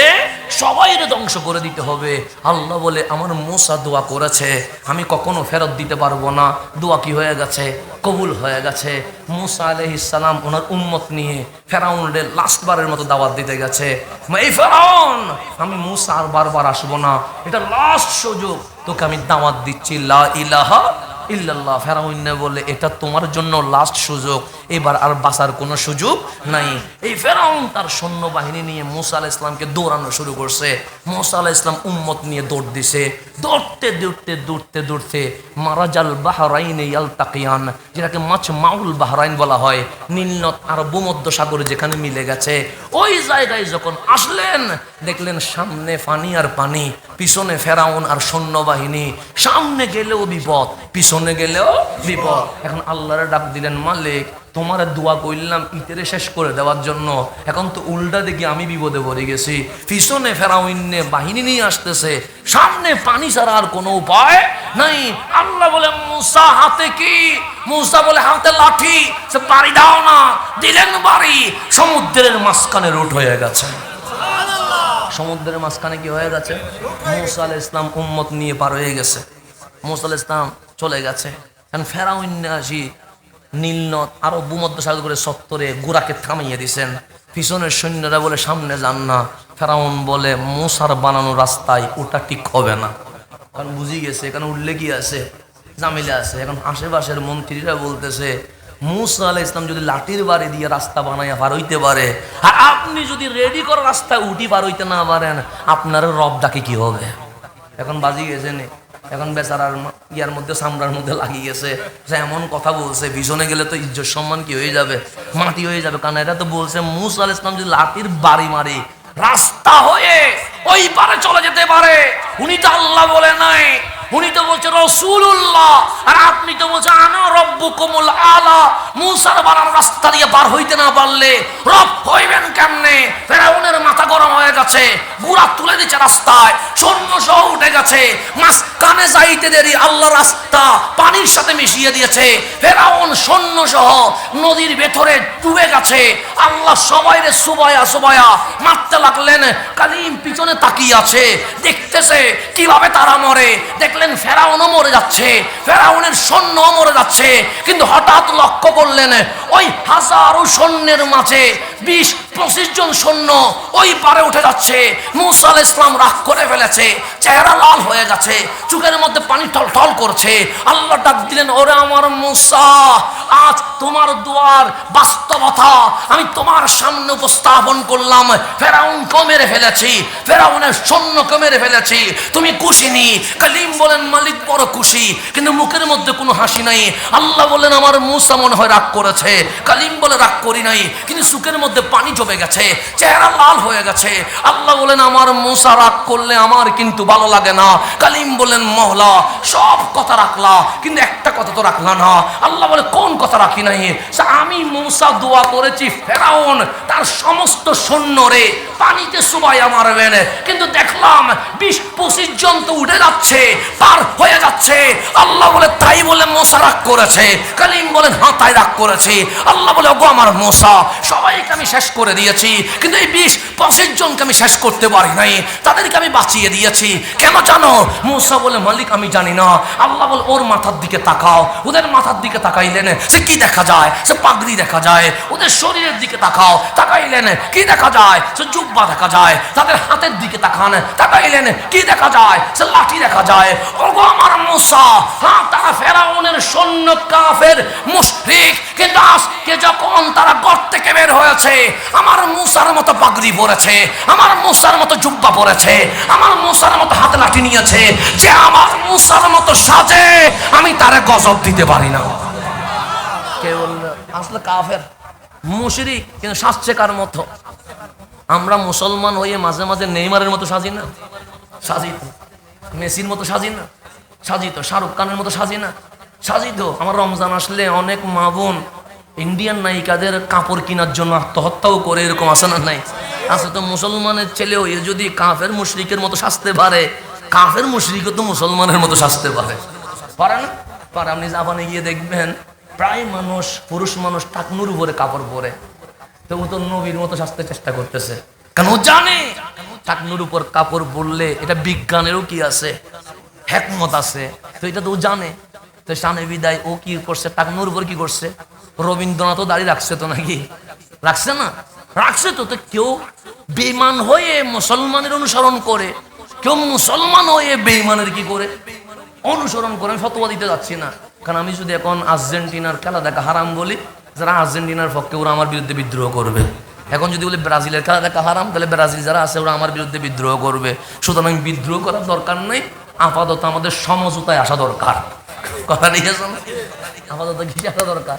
সবাইরে ধ্বংস করে দিতে হবে। আল্লাহ বলে আমার মুসা দোয়া করেছে, আমি কখনো ফেরত দিতে পারবো না। দোয়া কি হয়ে গেছে? কবুল হয়ে গেছে। মুসা আলাইহিস সালাম ওনার উম্মত নিয়ে ফেরাউনের লাস্টবারের মতো দাওয়াত দিতে গেছে। এই ফেরাউন, আমি মুসা আর বারবার আসবো না, এটা লাস্ট সুযোগ, তোকে আমি দাওয়াত দিচ্ছি লা ইলাহা ইল্লাল্লাহ। ফেরাউন বলে এটা তোমার জন্য লাস্ট সুযোগ, এবার আর বাঁচার কোনো সুযোগ নাই। এই ফেরাউন তার সৈন্যবাহিনী নিয়ে মুসা আলাইহিস সালামকে দৌড়ানো শুরু করছে। মুসা আলাইহিস সালাম উম্মত নিয়ে দৌড় দিছে। দৌড়তে দৌড়তে দৌড়তে দৌড়তে মারাজাল বাহরাইনে ইয়ালতাকিয়ান, যেটাকে মাছ মাউল বাহরাইন বলা হয়, নীল নদ আর ভূমধ্য সাগরে যেখানে মিলে গেছে, ওই জায়গায় যখন আসলেন দেখলেন সামনে পানি আর পানি, পিছনে ফেরাউন আর সৈন্যবাহিনী। সামনে গেলেও বিপদ, পিছনে গেলেও বিপদ। এখন আল্লাহরে ডাক দিলেন, মালিক তোমার দোয়া করলাম ইতেরে শেষ করে দেওয়ার জন্য, এখন তো উল্টা দেখি আমি বিপদে পড়ে গেছি। পিছনে ফেরাউন বাহিনী নিয়ে আসতেছে, সামনে পানি ছাড়া আর কোনো উপায় নাই। আল্লাহ বলে মুসা হাতে কি? মুসা বলে হাতে লাঠি। সে বাড়ি দাও না, দিলেন বাড়ি। সমুদ্রের মাঝখানে রুট হয়ে গেছে। সমুদ্রের মাঝখানে কি হয়ে গেছে? মুসা আলাইহিস সালাম উম্মত নিয়ে পার হয়ে গেছে। মুসা আলাইহিস সালাম চলে গেছে। কারণ ফেরাউন আসি নীল নদ আরো ভূমধ্য সাগর করে সত্তরে গোড়াকে থামিয়ে দিছেন। পিছনের সৈন্যরা বলে সামনে যান না। ফেরাউন বলে মুসার বানানো রাস্তায় ওটা ঠিক হবে না, কারণ বুঝি গেছে এখানে উঠলে কি আছে, জামিলা আছে। এখন আশেপাশের মন্ত্রীরা বলতেছে মুসা আলাইহিস সালাম যদি লাঠির বাড়ি দিয়ে রাস্তা বানাইয়া পার হইতে পারে, আর আপনি যদি রেডি করা রাস্তায় উঠি পার হইতে না পারেন, আপনার রব ডাকে কি হবে? এখন বাজি গেছে নে, এখন বেচারার ইয়ার মধ্যে চামড়ার মধ্যে লাগিয়ে গেছে। যে এমন কথা বলছে, পিছনে গেলে তো ইজ্জত সম্মান কি হয়ে যাবে, মাটি হয়ে যাবে। কারণ এটা তো বলছে মুসা আলাইহিস সালাম যদি লাঠির বাড়ি মারি রাস্তা হয়ে ওই পারে চলে যেতে পারে। উনি তো আল্লাহ বলে নাই, উনি তো বলছে রাসূলুল্লাহ, আর আপনি তো বলছেন আনা রব্বুকুমুল আলা। মুসার বানার রাস্তা দিয়ে পার হইতে না পারলে রব হইবেন কেমনে? ফেরাউনের মাথা গরম হয়ে গেছে, বুড়া তুলে দিচ্ছে রাস্তায়, সৈন্য সহ উঠে গেছে। মাঝখানে যাইতে দেরি আল্লাহ রাস্তা পানির সাথে মিশিয়ে দিয়েছে। ফেরাউন সৈন্য সহ নদীর ভেতরে ডুবে গেছে। আল্লাহ সবাইরে সুবায়া সুবায়া মারতে লাগলেন। কালিম পিছনে তাকিয়ে আছে, দেখতেছে কিভাবে তারা মরে। দেখলেন ফেরাউনও মরে যাচ্ছে, ফেরাউনের সৈন্যও মরে যাচ্ছে। কিন্তু হঠাৎ লক্ষ্য করলেন ওই হাজারো সৈন্যের মাঝে 20-25 জন সৈন্য ওই পারে উঠে যাচ্ছে। মুসা আলাইহিস সালাম রাগ করে ফেলেছে, চেহারা লাল হয়ে গেছে, চোখের মধ্যে পানি টলটল করছে। আল্লাহ ডাক দিলেন, ওরে আমার মুসা, আজ তোমার দুয়ার বাস্তবতা আমি তোমার সামনে উপস্থাপন করলাম। ফেরাউনকে মেরে ফেলেছি, ফেরাউনের সৈন্যকে মেরে ফেলেছি, তুমি খুশি নি? কালিম বলেন মালিক বড় খুশি, কিন্তু মুখের মধ্যে কোনো হাসি নাই। আল্লাহ বলেন আমার মুসা মনে হয় রাগ করেছে। কালিম বলে রাগ করি নাই, কিন্তু চোখের মধ্যে পানি জমে গেছে, চেহারা লাল হয়ে গেছে। আল্লাহ বলেন আমার মুসা রাগ করলে আমার কিন্তু ভালো লাগে না। কালিম বলেন মওলা সব কথা রাখলা, কিন্তু একটা কথা তো রাখলা না। আল্লাহ বলে কোন কথা রাখি নাই? আমি মুসা দোয়া করেছি ফেরাউন তার সমস্ত সৈন্যরে পানিতে চুবাইয়া মারবেন, কিন্তু দেখলাম 20-25 জন তো উঠে যাচ্ছে, পার হয়ে যাচ্ছে। আল্লাহ বলে তাই বলে মুসা রাগ করেছে? কালিম বলেন হ্যাঁ তাই রাগ করেছে। আল্লাহ বলে ওগো আমার মুসা, সবাইকে আমি শেষ করে দিয়েছি, কিন্তু এই 20-25 জনকে আমি শেষ করতে পারি নাই, তাদেরকে আমি বাঁচিয়ে দিয়েছি। কেন জানো? মুসা বলে মালিক আমি জানি না। আল্লাহ বলে ওর মাথার দিকে তাকাও। ওদের মাথার দিকে তাকাইলেন, সে কি দেখা যায়? সে পাগড়ি দেখা যায়। ওদের শরীরের দিকে তাকাও, তাকাইলেন কি দেখা যায়? সে জুব্বা দেখা যায়। তাদের হাতের দিকে তাকান, তাকাইলেন কি দেখা যায়? সে লাঠি দেখা যায়। ওগো আমার মুসা, হ্যাঁ তারা ফেরাউনের সৈন্য কাফের মুশরিক, কিন্তু আজকে যখন তারা গর্ত থেকে বের হয়েছে আমার মুসার মতো পাগড়ি পরেছে, আমার মুসার মতো জুব্বা পরেছে, আমার মুসার মতো হাতে লাঠি নিয়েছে, যে আমার মুসার মতো সাজে আমি তারে গজব দিতে পারি না। কে বলল? আসলে কাফের মুশরিক, কিন্তু সাজছে কার মতো? আমরা মুসলমান হয়ে মাঝে মাঝে নেইমারের মতো সাজি না? সাজি তো। মেসির মতো সাজি না? সাজি তো। শাহরুখ খানের মতো সাজি না? সাজি তো। আমার রমজান আসলে অনেক মা বোন ইন্ডিয়ান নায়িকাদের কাপড় কেনার জন্য আত্মহত্যাও করে, এরকম আছে না নাই? আছে তো মুসলমানের ছেলে হয়ে যদি কাফের মুশরিকের মতো সাজতে পারে, কাফের মুশরিকও তো মুসলমানের মতো সাজতে পারে, পারে না? পারে। আপনি জাপানে গিয়ে দেখবেন প্রায় মানুষ, পুরুষ মানুষ টাকনুর উপরে কাপড় পরে, তো ও তো নবীর মতো সাজতে চেষ্টা করতেছে, কারণ ও জানে টাকনুর উপর কাপড় পরলে এটা বিজ্ঞানেরও কি আছে, হেকমত আছে, তো এটা তো ও জানে। তো শানে বিদায় ও কি করছে, টাকনুর উপর কি করছে? রবীন্দ্রনাথও দাঁড়িয়ে রাখছে তো, নাকি রাখছে না? রাখছে তো। তো কেউ বেঈমান হয়ে মুসলমানের অনুসরণ করে, কেউ মুসলমান হয়ে বেঈমানের কি করে অনুসরণ করে। আমি ফতোয়া দিতে যাচ্ছি না, কারণ আমি যদি এখন আর্জেন্টিনার খেলা দেখা হারাম বলি, যারা আর্জেন্টিনার পক্ষে ওরা আমার বিরুদ্ধে বিদ্রোহ করবে। এখন যদি বলি ব্রাজিলের খেলা দেখা হারাম, তাহলে ব্রাজিল যারা আছে ওরা আমার বিরুদ্ধে বিদ্রোহ করবে। সুতরাং বিদ্রোহ করার দরকার নেই, আপাতত আমাদের সমঝোতায় আসা দরকার। কথা নিয়েছেন? আপাতত কি আসা দরকার?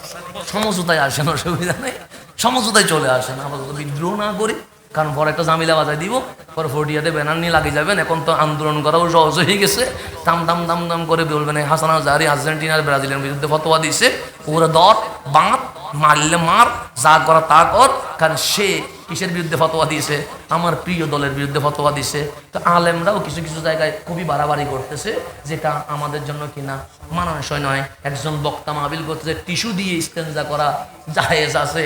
সমঝোতায় আসেন, অসুবিধা নেই, সমঝোতায় চলে আসেন। আপাতত বিদ্রোহ না করি, কারণ পরে একটা জামিলা বাজায় দিব, পরে ফটিয়াতে ব্যানার নিয়ে লাগিয়ে যাবেন। এখন তো আন্দোলন করাও সহজ হয়ে গেছে, দাম দাম দাম দাম করে বলবেন হাসান আজহারি আর্জেন্টিনার ব্রাজিলের বিরুদ্ধে ফতোয়া দিছে, ওরা দর বাঁধ, মারলে মার, যা করা তা কর, কারণ সে কিসের বিরুদ্ধে ফতোয়া দিয়েছে? আমার প্রিয় দলের বিরুদ্ধে ফতোয়া দিছে। তো আলেমরাও কিছু কিছু জায়গায় খুবই বাড়াবাড়ি করতেছে, যেটা আমাদের জন্য কিনা মানানসই নয়। একজন বক্তা মাহফিল করতেছে টিস্যু দিয়ে ইস্তেঞ্জা করা জায়েজ আছে,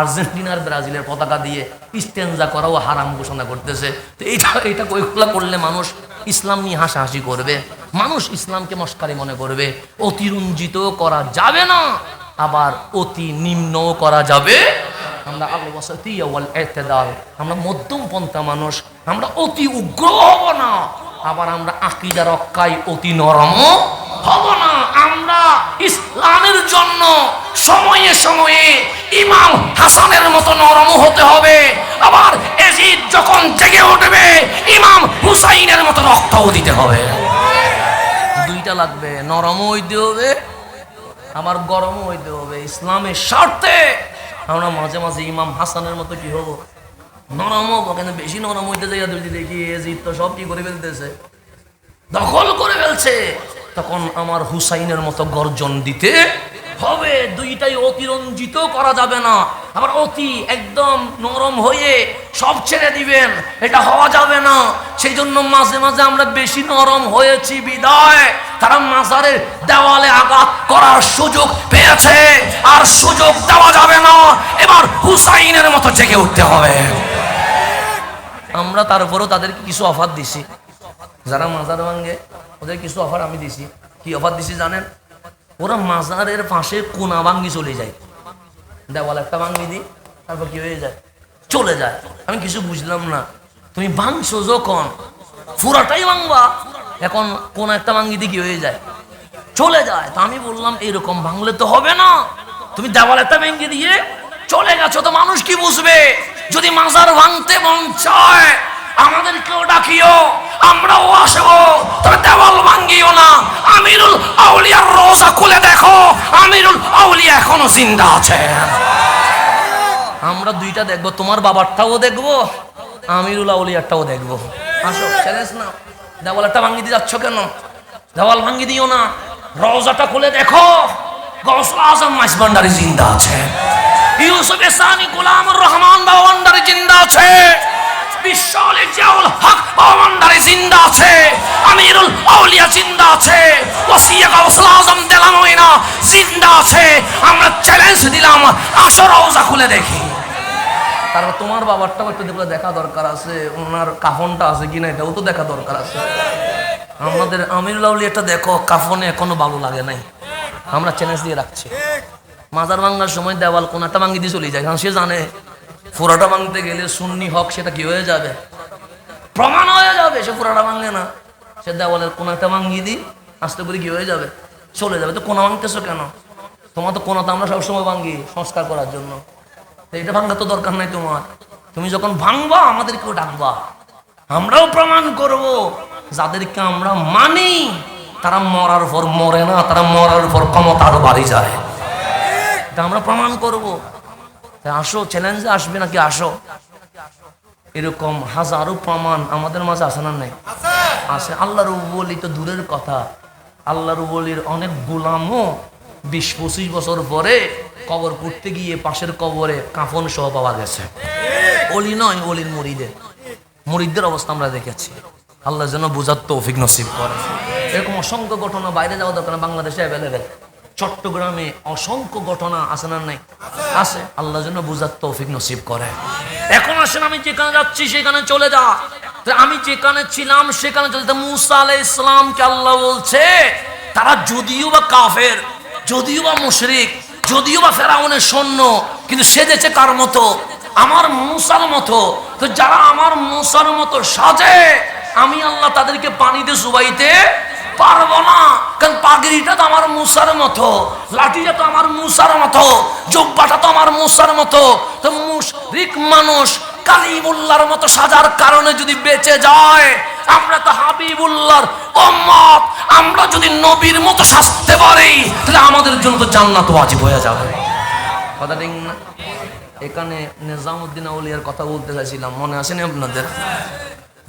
আর্জেন্টিনার ব্রাজিলের পতাকা দিয়ে ইস্তেঞ্জা করাও হারাম ঘোষণা করতেছে। তো এইটা কইগুলা করলে মানুষ ইসলাম নিয়ে হাসাহাসি করবে, মানুষ ইসলামকে মস্কারি মনে করবে। অতিরঞ্জিত করা যাবে না, আবার অতি নিম্ন করা যাবে। আমরা আমরা মধ্যম পন্থা মানুষ, আমরা অতি উগ্র হব না, আবার আমরা আকীদা রক্ষায় অতি নরম হব না। আমরা ইসলামের জন্য সময়ে সময়ে ইমাম হাসানের মতো নরম হতে হবে, আবার এজিদ যখন জেগে উঠবে ইমাম হুসাইনের মতো রক্তও দিতে হবে। দুইটা লাগবে, নরমও হইতে হবে আবার গরমও হইতে হবে। ইসলামের স্বার্থে আমরা মাঝে মাঝে ইমাম হাসানের মতো কি হবো, নরম হবো। কিন্তু বেশি নরম হইতে যাই যদি দেখি এজিদ তো সব কি করে ফেলতেছে, দখল করে ফেলছে, তখন আমার হুসাইনের মতো গর্জন দিতে হবে। দুইটাই অতিরঞ্জিত করা যাবে না, আবার অতি একদম নরম হয়ে সব ছেড়ে দিবেন, এটা হওয়া যাবে না। সেই জন্য মাঝে মাঝে আমরা বেশি নরম হয়েছি বিদায় তারা মাজারের দেওয়ালে আঘাত করার সুযোগ পেয়েছে, আর সুযোগ দেওয়া যাবে না। এবার হুসাইনের মতো জেগে উঠতে হবে। আমরা তারপরেও তাদেরকে কিছু অফার দিছি, যারা মাজার ভাঙ্গে ওদের কিছু অফার আমি দিছি। কি অফার দিছি জানেন? ওরা মাজারের পাশে কোনা ভাঙ্গি চলে যায়, দেওয়াল একটা ভাঙ্গি দিই, তারপর কি হয়ে যায়, চলে যায়। আমি কিছু বুঝলাম না, তুমি ভাঙছো যখন পুরাটাই ভাঙবা, এখন কোন একটা ভাঙ্গি দিয়ে কি হয়ে যায়, চলে যায়। তো আমি বললাম এরকম ভাঙলে তো হবে না, তুমি দেওয়াল একটা ভাঙ্গি দিয়ে চলে গেছো, তো মানুষ কি বুঝবে? যদি মাজার ভাঙতে মন চায় আমাদেরকেও ডাকিও, আমরাও আসবো, তবে দেওয়াল ভাঙ্গিও না। আমিরুল আউলিয়ার রোজা খুলে দেখো, আমিরুল আউলিয়া এখনো জিন্দা আছে। আমরা দুইটা দেখবো, তোমার বাবারটাও দেখবো, আমিরুল আউলিয়ারটাও দেখবো। আসো, চ্যালেঞ্জ না। দেওয়াল একটা ভাঙ্গি দিয়ে যাচ্ছ কেন? দেওয়াল ভাঙ্গি দিও না, রোজাটা খুলে দেখো, গৌসুল আজম মাইজ ভান্ডারী জিন্দা আছে, ইউসুফ ইসানি গোলামুর রহমান বাবা ভান্ডারী জিন্দা আছে, বিশ্বলে জিয়াউল হক বাবা ভান্ডারী জিন্দা আছে, আমিরুল আউলিয়া জিন্দা আছে, ওসিয়া গৌসুল আজম দেলামইনা জিন্দা আছে। আমরা চ্যালেঞ্জ দিলাম, আসো রওজা খুলে দেখি। তারপর তোমার বাবারটাও একটু দেখা দরকার আছে, ওনার কাফনটা আছে কিনা এটাও তো দেখা দরকার আছে। আমাদের আমিরুল আউলিয়াটা দেখো, কাফনে এখনো ভালো লাগে নাই। আমরা চ্যালেঞ্জ দিয়ে রাখছি, মাজার ভাঙার সময় দেওয়াল কোনাটা ভাঙি দিয়ে চলে যায়, কারণ সে জানে পুরাটা ভাঙতে গেলে সুন্নি হক সেটা কি হয়ে যাবে, প্রমাণ হয়ে যাবে। সে পুরাটা ভাঙে না, সে দেওয়ালের কোনাটা ভাঙিয়ে দিই আস্তে করে কি হয়ে যাবে, চলে যাবে। তো কোনা ভাঙতেছো কেন? তোমার তো কোনা তো আমরা সবসময় ভাঙি সংস্কার করার জন্য, এটা ভাঙা তো দরকার নাই তোমার। তুমি যখন ভাঙবা আমাদেরকেও ডাকবা, আমরাও প্রমাণ করব। যাদেরকে আমরা মানি তারা মরার পর মরে না, তারা মরার পর ক্ষমতা আরো বাড়ি যায়, এটা আমরা প্রমাণ করব। আসো, চ্যালেঞ্জে আসবে নাকি? আসো। এরকম হাজারো প্রমাণ আমাদের মাঝে আছে না? নাই আছে। আল্লাহর ওলি তো দূরের কথা, আল্লাহর ওলির অনেক গোলামও 20-25 বছর পরে কবর করতে গিয়ে পাশের কবরে কাফন সহ পাওয়া গেছে। অলি নয়, অলির মুরিদের, মুরিদদের অবস্থা আমরা দেখেছি। আল্লাহ যেন বুঝার তৌফিক নসিব করে। এরকম অসংখ্য ঘটনা, বাইরে যাওয়া দরকার না, বাংলাদেশে অ্যাভেলেবেল। চট্টগ্রামে অসংখ্য ঘটনা আছে না নাই? আছে। আল্লাহ যেন বুঝার তৌফিক নসিব করে। এখন আসেন, আমি যেখানে যাচ্ছি সেখানে চলে যা। আমি যেখানে ছিলাম সেখানে চলে যা। মুসা আলাইহিস সালামকে আল্লাহ বলছে তারা যদিও বা কাফের, যদিও বা মুশরিক, যদিও বা ফেরাউনের সৈন্য, কিন্তু সেজেছে কার মতো? আমার মুসার মতো। তো যারা আমার মুসার মতো সাজে, আমি আল্লাহ তাদেরকে পানিতে চুবাইতে পারবো না। কারণ পাগড়িটা তো আমার মুসার মতো, লাঠিটা তো আমার মুসার মতো, জব্বাটা তো আমার মুসার মতো। তো মুশরিক মানুষ কালিমুল্লাহর মতো সাজার কারণে যদি বেঁচে যায়, আমরা তো হাবিবুল্লাহর উম্মত, আমরা যদি নবীর মতো সাজতে পারি তাহলে আমাদের জন্য তো জান্নাত ওয়াজিব হয়ে যাবে। কথা ঠিক না? এখানে নিজামউদ্দিন আউলিয়ার কথা বলতে চাইছিলাম, মনে আছে না আপনাদের?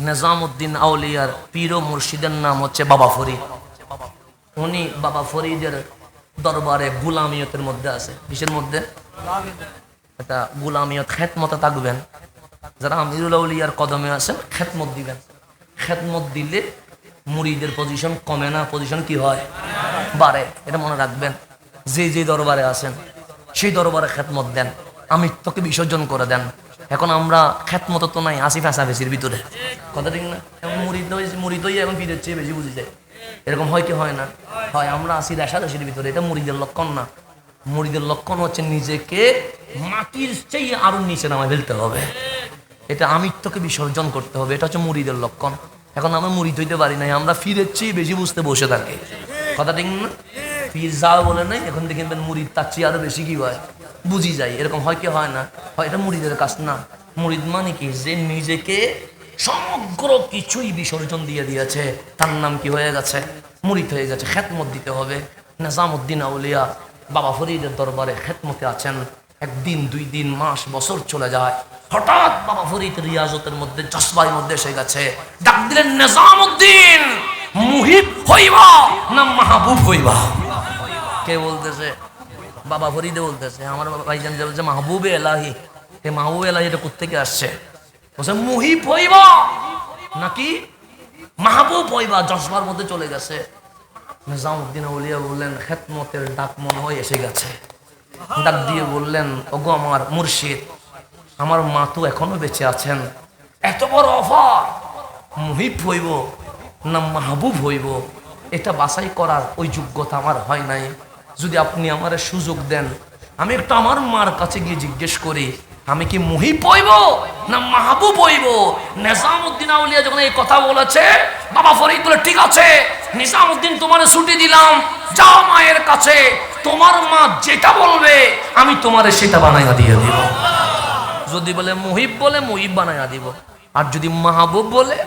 নিজামউদ্দিন আউলিয়ার পীর ও মুর্শিদের নাম হচ্ছে বাবা ফরিদ। উনি বাবা ফরিদের দরবারে গুলামিয়তের মধ্যে আছে। কিসের মধ্যে? এটা গুলামিয়ত, খেদমতে থাকবেন। যারা আমিরুল আউলিয়ার কদমে আছেন খেদমত দিবেন। খেদমত দিলে মুরিদের পজিশন কমে না, পজিশন কি হয়? বাড়ে। এটা মনে রাখবেন। যে যে দরবারে আছেন সেই দরবারে খেদমত দেন, আমিত্বকে বিসর্জন করে দেন। এখন আমরা খেদমত তো নাই, আসি ফেঁসাফেসির ভিতরে। কথা ঠিক না? মুরিদ হয়ে এখন পীরের চেয়ে বেশি বুঝে যায়। এরকম হয় কি হয় না? হয়। আমরা আসি রেশারেশির ভিতরে। এটা মুরিদের লক্ষণ না। মুরিদের লক্ষণ হচ্ছে নিজেকে মাটির চেয়ে আরো নিচে নামায় ফেলতে হবে। এটা আমিত্বকে বিসর্জন করতে হবে। এটা হচ্ছে মুরিদের লক্ষণ। এখন আমরা মুরিদ হইতে পারি নাই, আমরা ফিরের চেয়ে বেশি বুঝতে বসে থাকি। কথা ঠিক না? পীর যা বলে নাই, এখন দেখবেন মুরিদ তার চেয়ে আরো বেশি কি হয় বুঝি যায়। এরকম হয় কি হয় না? হয়। এটা মুরিদের কাজ না। মুরিদ মানে কি? যে নিজেকে সমগ্র কিছুই বিসর্জন দিয়ে দিয়েছে, তার নাম কি হয়ে গেছে? মুরিদ হয়ে গেছে। খেদমত দিতে হবে। নিজামউদ্দিন আউলিয়া বাবা ফরিদের দরবারে খেদমতে আছেন। একদিন, 2 দিন, মাস, বছর চলে যায়। হঠাৎ বাবা ফরিদ রিয়াজতের মধ্যে, জসবার মধ্যে এসে গেছে। ডাক দিলেন, নিজামউদ্দিন, মুহিব হইবা না মাহবুব হইবা? কে বলতেছে? বাবা ফরিদে বলতেছে। আমার ভাইজান যে বলছে মাহবুবে এলাহি, এই মাহবুবে এলাহি এটা কোত্থেকে আসছে? বলছে মুহিব হইবা নাকি মাহবুব হইবা। জসবার মধ্যে চলে গেছে। নিজামউদ্দিন আউলিয়া বললেন, খেদমতের ডাক মনে হয় এসে গেছে। ডাক দিয়ে বললেন, ওগো আমার মুর্শিদ, আমার মা তো এখনো বেঁচে আছেন, এত বড় অফার, মুহিব হইব না মাহবুব হইব, এটা বাছাই করার ওই যোগ্যতা আমার হয় নাই। যদি আপনি আমার সুযোগ দেন, আমি একটু আমার মার কাছে গিয়ে জিজ্ঞেস করি, আমি কি মুহিব হইব না মাহবুব হইব? নিজামউদ্দিন আউলিয়া যখন এই কথা বলেছে, বাবা ফরিদ বলে, ঠিক আছে নিজামউদ্দিন, তোমার ছুটি দিলাম, যাও মায়ের কাছে, তোমার মা যেটা বলবে আমি তোমারে সেটা বানাইয়া দিয়ে দিব। যদি বলে মুহিব, বলে মুহিব বানাইয়া দিব, আর যদি মাহবুব বলে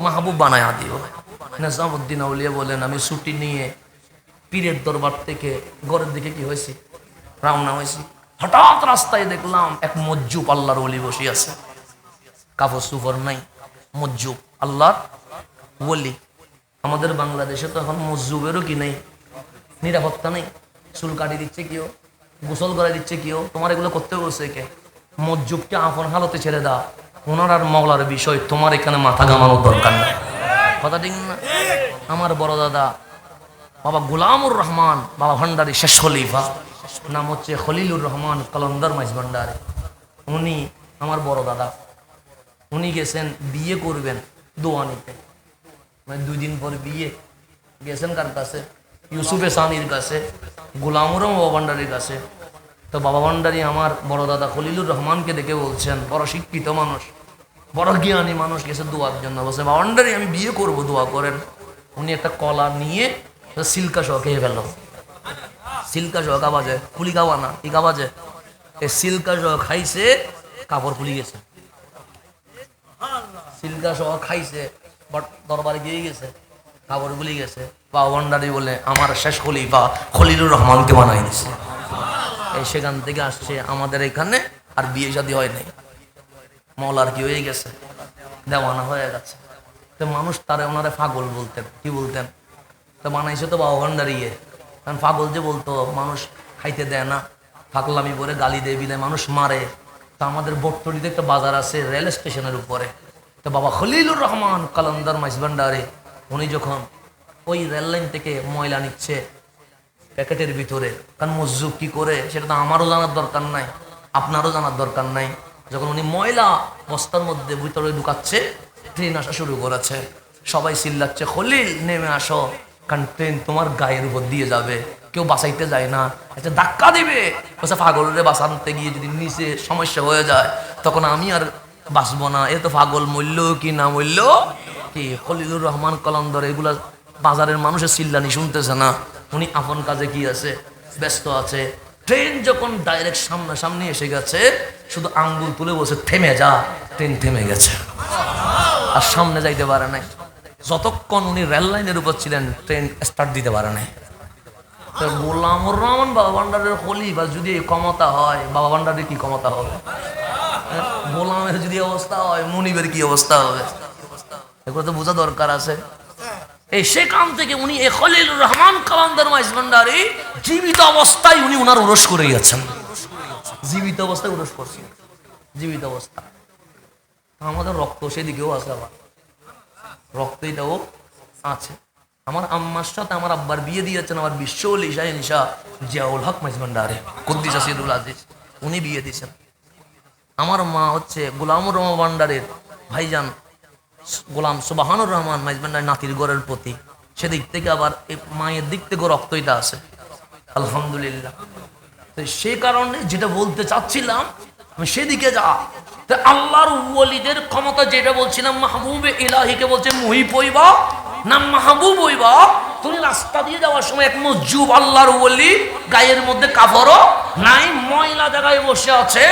মাহবুব বানাইয়া দিব। নিজামউদ্দিন আউলিয়া বলেন, আমি ছুটি নিয়ে পীরের দরবার থেকে ঘরের দিকে কি হয়েছি, রওনা হয়েছি। হঠাৎ রাস্তায় দেখলাম এক মজ্জুব আল্লাহর ওলি বসে আছে, কাপড় সুফর নাই, মজ্জুব আল্লাহর ওলি। আমাদের বাংলাদেশে তো এখন মজ্জুবেরও কি নেই, নিরাপত্তা নেই। চুল কাটি দিচ্ছে কেউ, গোসল করে দিচ্ছে কেউ, তোমার এগুলো করতে বলছে কে? মজ্জুবকে আপন হালতে ছেড়ে দাও, ওনার আর মওলার বিষয়, তোমার এখানে মাথা ঘামানোর দরকার নেই। কথা ঠিক না? আমার বড় দাদা বাবা গোলামুর রহমান বাবা ভান্ডারি, শেষ খলিফা, নাম হচ্ছে খলিলুর রহমান কলন্দর মাইজ ভান্ডারি। উনি আমার বড় দাদা। উনি গেছেন বিয়ে করবেন দোয়া নিতে, মানে 2 দিন পর বিয়ে। গেছেন কার কাছে? ইউসুফে সানির কাছে, গোলামুরম বাবা ভান্ডারির কাছে। তো বাবা ভান্ডারি আমার বড় দাদা খলিলুর রহমানকে দেখে বলছেন, বড় শিক্ষিত মানুষ, বড় জ্ঞানী মানুষ, গেছে দোয়ার জন্য। বলছে, বাবা ভান্ডারি আমি বিয়ে করব, দোয়া করেন। উনি একটা কলা নিয়ে সিল্কা সহ খেয়ে ফেল। সিল্কা সহ কাবাজে, খুলি খাওয়া না, কি কাবাজে, এই সিল্কা সহ খাইছে, কাপড় খুলি গেছে। সিল্কা সহ খাইছে, বাট দরবারে গিয়ে গেছে, কাপড় খুলি গেছে। বাবা ভান্ডারি বলে, আমার শেষ খলিফা খলিলুর রহমানকে বানাই দিছে। এই সেখান থেকে আসছে আমাদের এখানে, আর বিয়ে শাদী হয় নাই। মওলার কি হয়ে গেছে, দেওয়ানা হয়ে গেছে। তো মানুষ তারে ওনারে পাগল বলতেন। কি বলতেন? তো বানাইছে তো বাবা ভান্ডারিয়ে। কারণ পাগল যে বলতো, মানুষ খাইতে দেয় না, ফাগলামি করে গালি দেয়, বিলে মানুষ মারে, তা আমাদের বটতলিতে একটা বাজার আছে রেল স্টেশনের উপরে। তো বাবা খলিলুর রহমান কালান্দার মাইজভান্ডারে উনি যখন ওই রেল লাইন থেকে ময়লা নিচ্ছে প্যাকেটের ভিতরে, কারণ মজুব কি করে সেটা তো আমারও জানার দরকার নাই, আপনারও জানার দরকার নাই। যখন উনি ময়লা বস্তার মধ্যে ভিতরে ঢুকাচ্ছে, ট্রেন আসা শুরু করেছে। সবাই চিল্লাচ্ছে, খলিল নেমে আসো, কারণ ট্রেন তোমার গায়ের উপর দিয়ে যাবে, কেউ বাঁচাইতে যায় না, একটা ধাক্কা দিবে। বলছে পাগলের বাঁচাতে গিয়ে যদি নিচে সমস্যা হয়ে যায় তখন আমি আর বাঁচবো না, এ তো পাগল মূল্য কি না মূল্য কি। খলিলুর রহমান কলন্দর এগুলা বাজারের মানুষের চিল্লানি শুনতেছে না, উনি আপন কাজে কি আছে, ব্যস্ত আছে। ট্রেন যখন ডাইরেক্ট সামনাসামনি এসে গেছে, শুধু আঙ্গুল তুলে বলছে থেমে যা, ট্রেন থেমে গেছে, আর সামনে যাইতে পারে নাই। যতক্ষণ উনি রেল লাইনের উপর ছিলেন ট্রেন স্টার্ট দিতে পারে নাই। তো গোলামুর রহমান বাবা ভান্ডারের খলিফা যদি ক্ষমতা হয়, বাবা ভান্ডারের কি ক্ষমতা হবে? গোলামের যদি অবস্থা হয়, মুনিবের কি অবস্থা হবে? এগুলো তো বোঝা দরকার আছে। এই সেখান থেকে উনি খলিলুর রহমান কালান্দার মাইজভান্ডারি জীবিত অবস্থায় উনি ওনার উরস করে গেছেন, জীবিত অবস্থায় উরস করছেন, জীবিত অবস্থা। আমাদের রক্ত সেদিকেও আছে, আবার রক্ত এটাও আছে। আমার আম্মার সাথে আমার আব্বার বিয়ে দিয়েছেন আমার বিশ্ব লিশা ইনশা জিয়াউল হক মাইজভান্ডারে কুদ্দিসা সিদুল আজিজ, উনি বিয়ে দিয়েছেন। আমার মা হচ্ছে গোলামুর রহমান ভান্ডারের ভাইজান গোলাম সুবহানুর রহমান মাইজভান্ডার নাতির গড়ের প্রতি, সেদিক থেকে আবার এই মায়ের দিক থেকে রক্ত এটা আছে, আলহামদুলিল্লাহ। তো সে কারণে যেটা বলতে চাচ্ছিলাম আমি সেদিকে যা। তো আল্লাহর ওয়ালিদের ক্ষমতা যেটা বলছিলাম, মাহবুবে ইলাহিকে বলছে মুহিব হইবা না মাহবুব হইবা। তুমি রাস্তা দিয়ে যাওয়ার সময় এক মজুব আল্লাহর ওয়ালি, গায়ের মধ্যে কাপড়ও নাই, ময়লা জায়গায় বসে আছে,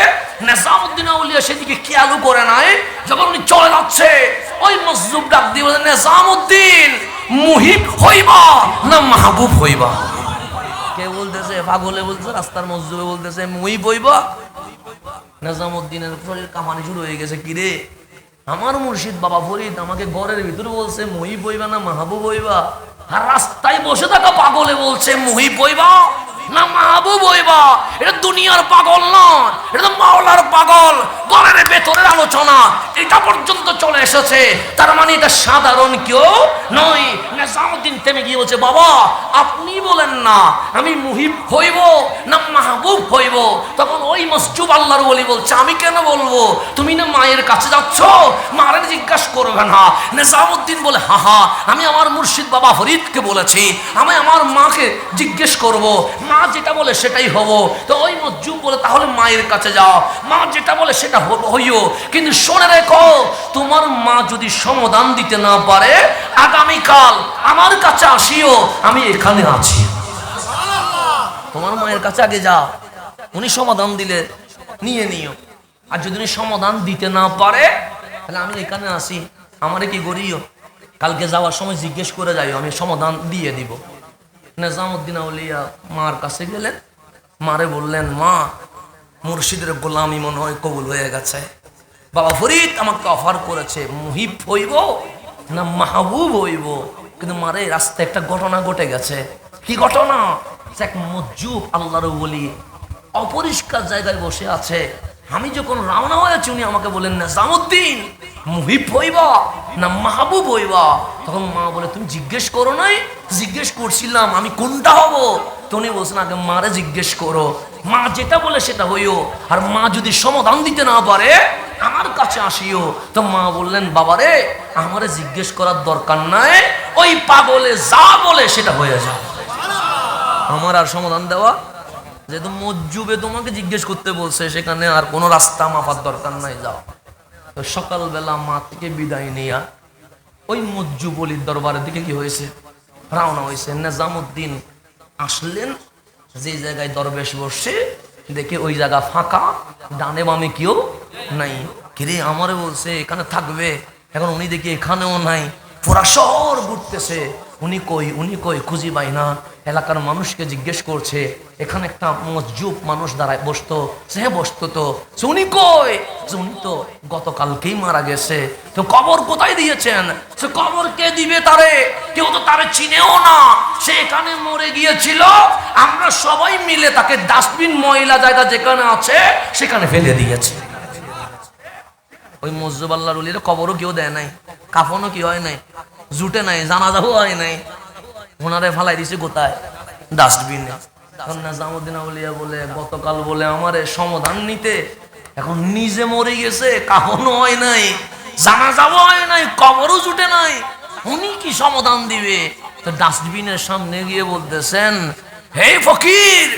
নেজামুদ্দিন আউলিয়া সেদিকে খেয়ালও করে নাই। যখন উনি চলে যাচ্ছে ওই মজুব ডাক দিয়ে বলে নেজামুদ্দিন মুহিব হইবা না মাহবুব হইবা। কে বলতেছে? পাগলে বলতেছে, রাস্তার মজুবে বলতেছে মুহিব হইবা। নেজামুদ্দিনের শরীর কামানি শুরু হয়ে গেছে, কিরে আমার মুর্শিদ বাবা ফরিদ আমাকে ঘরের ভিতরে বলছে মুহিব হইবা না মাহবুব হইবা, আর রাস্তায় বসে থাকা পাগলে বলছে মুহিব হইবা না মাহবুব হইবা। এটা দুনিয়ার পাগল নয়, এটা তো মাওলার পাগল। ঘরের ভেতরের আলোচনা এটা পর্যন্ত চলে এসেছে, তার মানে এটা সাধারণ কেউ নয়। নেজামুদ্দিন থেমে গিয়ে বলছে, বাবা আপনি বলেন না আমি মুহিব হইব না মাহবুব হইব। তখন ওই মসজুব আল্লাহর ওলি বলছে, আমি কেন বলবো, তুমি না মায়ের কাছে যাচ্ছ, মারে জিজ্ঞাসা করবে না। নেজামুদ্দিন বলে, হা হা আমি আমার মুর্শিদ বাবা ফরিদকে বলেছি, আমি আমার মাকে জিজ্ঞেস করব, মা যেটা বলে সেটাই হব। তো ওই মসজুব বলে, তাহলে মায়ের কাছে যাও, মা যেটা বলে সেটা হইও, কিন্তু শোনে রেখো তোমার মা যদি সমাধান দিতে না পারে আগামীকাল আমার কাছে আসিও, আমি এখানে আছি। তোমার মায়ের কাছে আগে যাও, উনি সমাধান দিলে নিয়ে নিও, আর যদি উনি সমাধান দিতে না পারে তাহলে আমি এখানে আসি, আমারে কি করিও, কালকে যাওয়ার সময় জিজ্ঞেস করে যাইও, আমি সমাধান দিয়ে দিব। নেজামুদ্দিন আউলিয়া মার কাছে গেলেন, মারে বললেন, মা মুর্শিদের গোলামি মনে হয় কবুল হয়ে গেছে, বাবা ফরিদ আমাকে অফার করেছে মুহিব হইব না মাহবুব হইব। কিন্তু মারে রাস্তায় একটা ঘটনা ঘটে গেছে। কি ঘটনা? এক মজুব আল্লাহর ওলি অপরিষ্কার জায়গায় বসে আছে, আমি যখন রওনা হয়েছি উনি আমাকে বলেন, নেজামুদ্দিন মুহিব হইবা না মাহবুব হইবা। তখন মা বলে, তুমি জিজ্ঞেস করো নাই? জিজ্ঞেস করছিলাম আমি কোনটা হব। তো উনি বলছেন, আগে মারে জিজ্ঞেস করো, মা যেটা বলে সেটা হইও, আর মা যদি সমাধান দিতে না পারে আমার কাছে আসিও। তো মা বললেন, বাবারে আমারে জিজ্ঞেস করার দরকার নাই, ওই পাগলে যা বলে সেটা হয়ে যায়, আমার আর সমাধান দেওয়া, যেহেতু মজুবে তোমাকে জিজ্ঞেস করতে বলছে সেখানে আর কোনো রাস্তা মাপার দরকার নাই, যাও। তো সকালবেলা মা থেকে বিদায় নিয়া ওই মজুব অলির দরবারের দিকে কি হয়েছে, রওনা হয়েছে। নেজামুদ্দিন আসলেন, যে জায়গায় দরবেশ বসে দেখে ওই জায়গা ফাঁকা, ডানে বামে কেউ নাই। কিরে আমারে বলছে এখানে থাকবে, এখন উনি দেখি এখানেও নাই, পুরা শহর ঘুরতেছে, উনি কই উনি কই খুঁজি পাই না। এলাকার মানুষকে জিজ্ঞেস করছে, এখানে একটা মজুব মানুষ দাঁড়ায় বসতো, সে বসতো, তো উনি কই, উনি তো গতকালকেই মারা গেছে। তো কবর কোথায় দিয়েছেন? সে কবর কে দিবে তারে, কেউ তো তারে চিনেও না, সে এখানে মরে গিয়েছিল, আমরা সবাই মিলে তাকে ডাস্টবিন ময়লা জায়গা যেখানে আছে সেখানে ফেলে দিয়েছে। ওই মসজিদ আল্লাহর ওলির কবরও কেউ দেয় নাই, কাফনও কি হয় নাই, জুটে নাই, জানাজাও হয় নাই, ওনারে ফালাই দিছে কোথায়? ডাস্টবিনে। নিজামুদ্দিন আউলিয়া বলে গতকাল বলে আমারে সমাধান নিতে, এখন নিজে মরে গেছে, কাফনও হয় নাই, জানাজাও হয় নাই, কবরও জুটে নাই, উনি কি সমাধান দিবে? তো ডাস্টবিনের সামনে গিয়ে বলতেছেন, হে ফকির,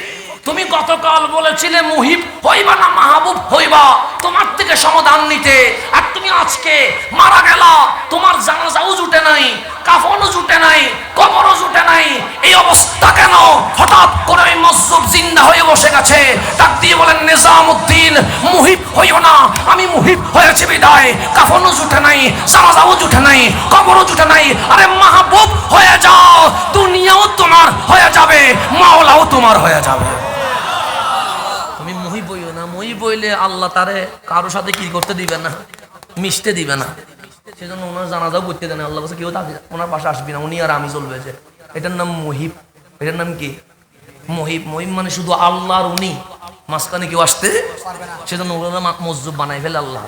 তুমি গতকাল বলেছিলে মুহিব হইবা না মাহবুব হইবা, তোমার থেকে সমাধান নিতে, আর তুমি আজকে মারা গেলা, তোমার জানাজাও জুটে নাই, কাফনও জুটে নাই, কবরও জুটে নাই, এই অবস্থা কেন? হঠাৎ করে ওই মসজিদ জিন্দা হয়ে বসে গেছে, ডাক দিয়ে বলেন, নিজামুদ্দিন মুহিব হইও না, আমি মুহিব হয়েছি বিদায়, কাফনও জুটে নাই, জানাজাও জুটে নাই, কবরও জুটে নাই, আরে মাহবুব হয়ে যাও, দুনিয়াও তোমার হয়ে যাবে, মাওলাও তোমার হয়ে যাবে। তুমি মুহিব হইও না, মুহিব হইলে আল্লাহ তারে কারোর সাথে কি করতে দিবে না, মিশতে দিবে না, সেজন্য ওনার জানাজাও করতে দেয় না, আল্লাহ কাছে কেউ ওনার পাশে আসবি না, উনি আর আমি চলবে যে। এটার নাম মুহিব। এটার নাম কি? মুহিব। মুহিব মানে শুধু আল্লাহ আর উনি, মাঝখানে কেউ আসতে, সেজন্য ওনারা মসজিদ বানাই ফেলে, আল্লাহ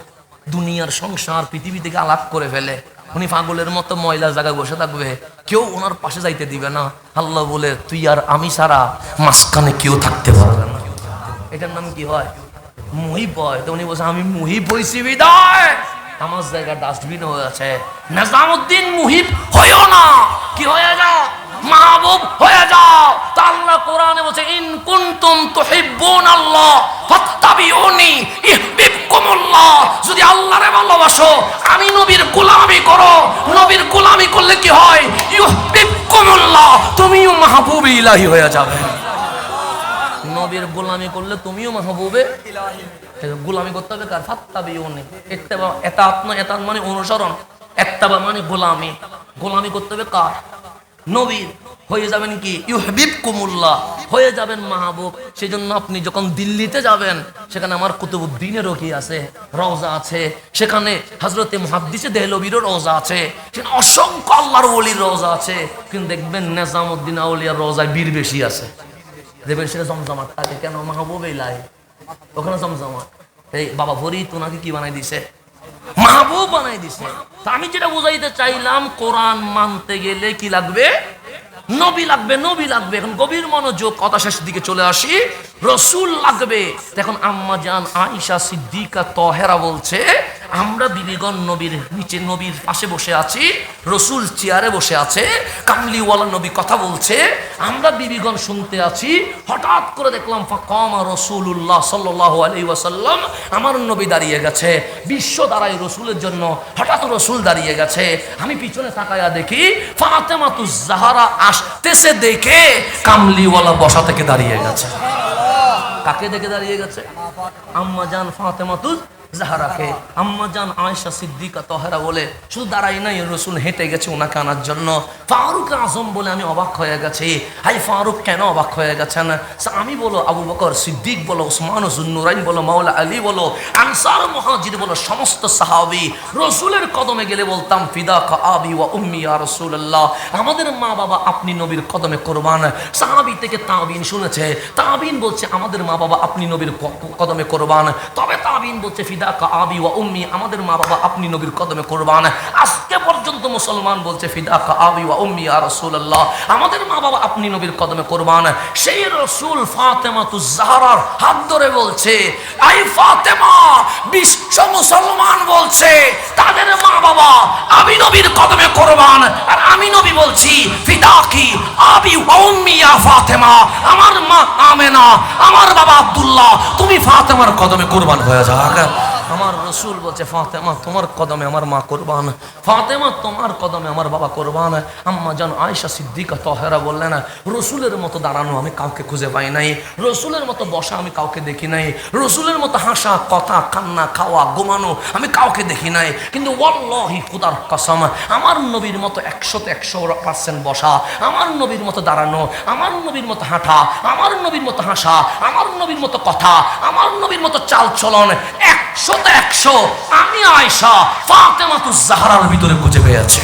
দুনিয়ার সংসার পৃথিবী থেকে আলাপ করে ফেলে, উনি পাগলের মতো ময়লা জায়গায় বসে থাকবে, কেউ ওনার পাশে যাইতে দিবে না। আল্লাহ বলে, তুই আর আমি ছাড়া মাঝখানে কেউ থাকতে পারবে না। এটার নাম কি হয়? মুহিব হয়। তো উনি বলছে, আমি মুহিব হইছি বিদায়, আমার জায়গা ডাস্টবিন হয়ে আছে। নিজামুদ্দিন মুহিব হইও না, কি হয়ে যাও? মাহবুব হয়ে যাও। তা আল্লাহ কোরআনে বলছে, ইন কুনতুম তুহিব্বুনাল্লাহ ফাত্তাবিউনি ইউহিব্বুকুমুল্লাহ, যদি আল্লাহরে ভালোবাসো আমি নবীর গোলামি করো, নবীর গোলামি করলে কি হয়? ইউহিব্বুকুমুল্লাহ, তুমিও মাহবুবে ইলাহি হয়ে যাবে। নবীর গোলামি করলে তুমিও মাহবুবে ইলাহি। গোলামি করতে হবে কার? ফাত্তাবিউনি। ইত্তেবা, এতাত নয়, এতাত মানে অনুসরণ, ইত্তেবা মানে গোলামি। গোলামি করতে হবে কার? নবীর। হয়ে যাবেন কি? ইউহিব্বুকুমুল্লাহ, হয়ে যাবেন মাহবুব। সেই জন্য আপনি যখন দিল্লিতে যাবেন, সেখানে আমার কুতুবউদ্দিনেরও কি আছে, রওজা আছে, সেখানে হযরতে মুহাদ্দিসে দেহলভীরও রওজা আছে, সেখানে অসংখ্য আল্লাহর ওলির রওজা আছে, কিন্তু দেখবেন নিজামুদ্দিন আউলিয়ার রওজায় বীর বেশি আছে, দেখবেন সেটা জমজমাট থাকে। কেন? মাহবুব ইলাহি, ওখানে জমজমাট। এই বাবা ফরিদ ওনাকে কি বানাই দিছে? মাহবুব বানাই দিছে। তা আমি যেটা বুঝাইতে চাইলাম, কোরআন মানতে গেলে কি লাগবে? নবী লাগবে, নবী লাগবে। এখন গভীর মনোযোগ, কথা শেষের দিকে চলে আসি। রসুল লাগবে। এখন আম্মা জান আয়েশা সিদ্দিকা তাহেরা বলছে, আমরা বিবিগণ নবীর নিচে, নবীর পাশে বসে আছি, রসুল চেয়ারে বসে আছে, কামলিওয়ালা নবী কথা বলছে, আমরা বিবিগণ শুনতে আছি। হঠাৎ করে দেখলাম ফাকামা রাসূলুল্লাহ সাল্লাল্লাহু আলাইহি ওয়াসাল্লাম, আমার নবী দাঁড়িয়ে গেছে। বিশ্ব দাঁড়ায় রসুলের জন্য, হঠাৎ রসুল দাঁড়িয়ে গেছে। আমি পিছনে তাকায়া দেখি ফাতেমাতুজ জাহরা আসতেছে, দেখে কামলিওয়ালা বসা থেকে দাঁড়িয়ে গেছে। কাকে দেখে দাঁড়িয়ে গেছে? আম্মা জান ফাতেমাতুজ জাহরাকে। আম্মা জান আয়েশা সিদ্দিকা তাহেরা বলে, শুধু দাঁড়াই নাই, রসুল হেঁটে গেছে ওনাকে আনার জন্য। ফারুক আজম বলে, আমি অবাক হয়ে গেছি। হাই ফারুক কেন অবাক হয়ে গেছেন? আমি বলো, আবু বকর সিদ্দিক বলো, ওসমান জুন্নুরাইন বলো, মাওলা আলী বলো, আনসার মুহাজির বলো, সমস্ত সাহাবী রসুলের কদমে গেলে বলতাম, ফিদাকা আবি ওয়া উম্মি ইয়া রাসূলুল্লাহ, আমাদের মা বাবা আপনি নবীর কদমে কোরবান। সাহাবী থেকে তাবিন শুনেছে, তাবিন বলছে আমাদের মা বাবা আপনি নবীর কদমে কোরবান। তবে তাবিন বলছে ফিদাকা আবি ওয়া উম্মি, আমাদের মা বাবা আপনি নবীর কদমে কোরবান। আজকে পর্যন্ত মুসলমান বলছে ফিদাকা আবি ওয়া উম্মি ইয়া রাসূলুল্লাহ, আমাদের মা বাবা আপনি নবীর কদমে কোরবান। সেই রসুল ফাতেমাতুজ জাহরার হাত ধরে বলছে, আই ফাতেমা, বিশ্ব মুসলমান বলছে তাদের মা বাবা আমি নবীর কদমে কোরবান, আর আমি নবী বলছি ফিদাকি আবি ওয়া উম্মি ইয়া ফাতেমা, আমার মা আমেনা, আমার বাবা আব্দুল্লাহ, তুমি ফাতেমার কদমে কোরবান হয়ে যাও। আমার রসুল বলছে ফাতেমা তোমার কদমে আমার মা কোরবান, ফাতেমা তোমার কদমে আমার বাবা কোরবান। আম্মা জান আয়েশা সিদ্দিকা তাহেরা বললেন, রসুলের মতো দাঁড়ানো আমি কাউকে খুঁজে পাই নাই, রসুলের মতো বসা আমি কাউকে দেখি নাই, রসুলের মতো হাসা, কথা, কান্না, খাওয়া, ঘুমানো আমি কাউকে দেখি নাই। কিন্তু ওয়াল্লাহি খুদার কসম, আমার নবীর মতো 100% বসা, আমার নবীর মতো দাঁড়ানো, আমার নবীর মতো হাঁটা, আমার নবীর মতো হাসা, আমার নবীর মতো কথা, আমার নবীর মতো চাল চলন 100 আমি আয়েশা ফাতেমাতুজ জাহরার ভিতরে খুঁজে পেয়েছি।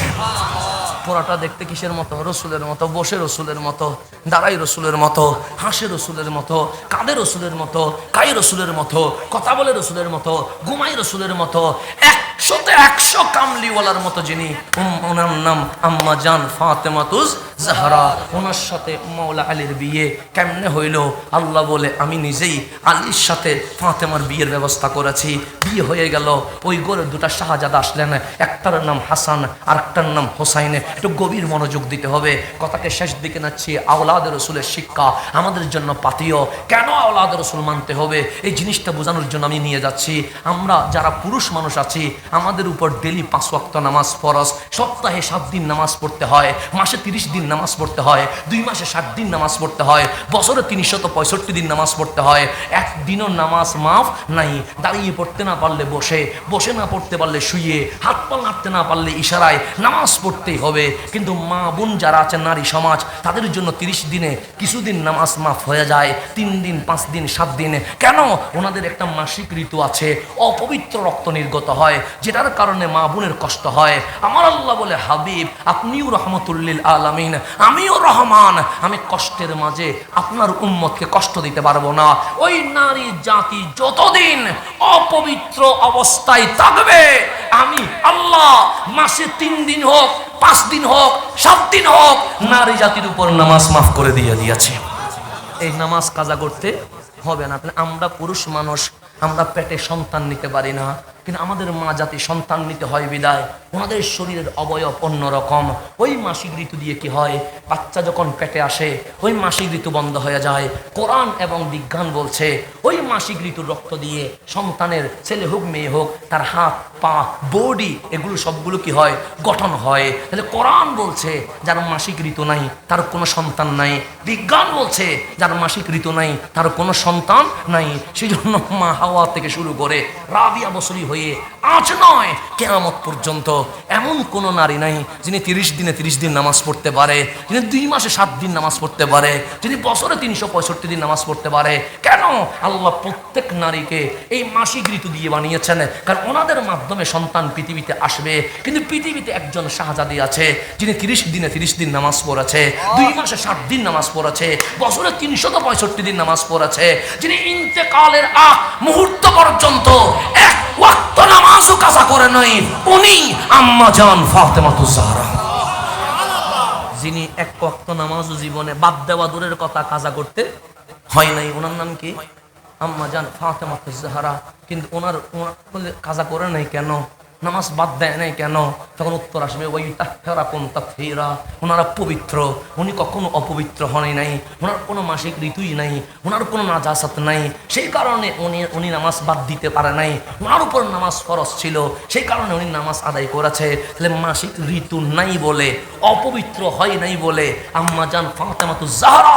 পোড়াটা দেখতে কিসের মতো? রসুলের মতো, বসে রসুলের মতো, দাঁড়াই রসুলের মতো, হাসে রসুলের মতো, কাঁদে রসুলের মতো, খাই রসুলের মতো, কথা বলে রসুলের মতো, ঘুমাই রসুলের মতো। 100 কামলিওয়ালার মতো যিনি, ওনার নাম আম্মা জান ফাতেমাতুজ জাহরা। ওনার সাথে মাওলা আলীর বিয়ে কেমনে হইল? আল্লাহ বলে আমি নিজেই আলীর সাথে ফাতেমার বিয়ের ব্যবস্থা করেছি। বিয়ে হয়ে গেল, ওই ঘরে দুটা শাহজাদা আসলেন, একটার নাম হাসান আর একটার নাম হোসাইন। একটু গভীর মনোযোগ দিতে হবে, কথাকে শেষ দিকে নাচ্ছি। আওলাদ রসুলের শিক্ষা আমাদের জন্য পাথেয়। কেন আওলাদ রসুল মানতে হবে এই জিনিসটা বোঝানোর জন্য আমি নিয়ে যাচ্ছি। আমরা যারা পুরুষ মানুষ আছি, আমাদের উপর ডেলি 5 ওয়াক্ত নামাজ ফরজ। সপ্তাহে 7 দিন নামাজ পড়তে হয়, মাসে 30 দিন নামাজ পড়তে হয়, 2 মাসে 60 দিন নামাজ পড়তে হয়, বছরে 365 দিন নামাজ পড়তে হয়। একদিনও নামাজ মাফ নাই। দাঁড়িয়ে পড়তে না পারলে বসে, বসে না পড়তে পারলে শুয়ে, হাত পা নাড়তে না পারলে ইশারায় নামাজ পড়তেই হবে। কিন্তু মা বোন যারা আছেন, নারী সমাজ, তাদের জন্য 30 দিনে কিছুদিন নামাজ মাফ হয়ে যায়, 3 দিন 5 দিন 7 দিনে। কেন? ওনাদের একটা মাসিক ঋতু আছে, অপবিত্র রক্ত নির্গত হয়, যেটার কারণে মা বোনের কষ্ট হয়। আমার আল্লাহ বলে, হাবিব আপনিও রহমতুল্লিল আলামিন, আমিও রহমান, আমি কষ্টের মাঝে আপনার উম্মতকে কষ্ট দিতে পারবো না। ওই নারী জাতি যতদিন অপবিত্র অবস্থায় থাকবে, আমি আল্লাহ মাসে 3 দিন হোক, 5 দিন হোক, 7 দিন হোক, নারী জাতির উপর নামাজ মাফ করে দিয়েছি। এই নামাজ কাজা করতে হবে না। আমরা পুরুষ মানুষ, আমরা পেটে সন্তান নিতে পারি না, কিন্তু আমাদের মা জাতি সন্তান নিতে হয় বিদায় ওনাদের শরীরের অবয়ব অন্যরকম। ওই মাসিক ঋতু দিয়ে কি হয়, বাচ্চা যখন পেটে আসে ওই মাসিক ঋতু বন্ধ হয়ে যায়। কোরআন এবং বিজ্ঞান বলছে ওই মাসিক ঋতুর রক্ত দিয়ে সন্তানের, ছেলে হোক মেয়ে হোক, তার হাত পা বডি এগুলো সবগুলো কি হয়, গঠন হয়। তাহলে কোরআন বলছে যার মাসিক ঋতু নাই তার কোনো সন্তান নাই, বিজ্ঞান বলছে যার মাসিক ঋতু নাই তার কোনো সন্তান নাই। সেই জন্য মা হাওয়া থেকে শুরু করে রাবিয়া বছরী হয়ে আজ নয় কিয়ামত পর্যন্ত এমন কোন নারী নাই যিনি 30 দিনে 30 দিন নামাজ পড়তে পারে, যিনি 2 মাসে 7 দিন নামাজ পড়তে পারে, যিনি বছরে 365 দিন নামাজ পড়তে পারে। কেন? আল্লাহ প্রত্যেক নারীকে এই মাসিক ঋতু দিয়ে বানিয়েছেন, কারণ ওনাদের মাধ্যমে সন্তান পৃথিবীতে আসবে। কিন্তু পৃথিবীতে একজন শাহজাদি আছে যিনি 30 দিনে 30 দিন নামাজ পড়েছে, 2 মাসে 7 দিন নামাজ পড়েছে, বছরে 365 দিন নামাজ পড়েছে, যিনি ইন্তেকালের মুহূর্ত পর্যন্ত এক ওয়াক্ত নামাজও কাজা করে নাই, উনি আম্মা জান ফাতেমাতুজ জাহরা। যিনি এক ওয়াক্ত নামাজও জীবনে বাদ দেওয়া দূরের কথা কাজা করতে হয় নাই, ওনার নাম কি? আম্মা জান ফাতেমাতুজ জাহরা। কিন্তু ওনার কাজা করে নাই কেন, নামাজ বাদ দেয় নাই কেন? তখন উত্তর আসবে ওই তাহরাকুম তাতহীরা, ওনারা পবিত্র, উনি কখনো অপবিত্র হন নাই, ওনার কোনো মাসিক ঋতুই নাই, ওনার কোনো নাজাসাত নাই, সেই কারণে উনি নামাজ বাদ দিতে পারে নাই, ওনার উপর নামাজ ফরজ ছিল, সেই কারণে উনি নামাজ আদায় করেছে। তাহলে মাসিক ঋতু নাই বলে, অপবিত্র হয় নাই বলে আম্মা জান ফাতেমাতুজ জাহরা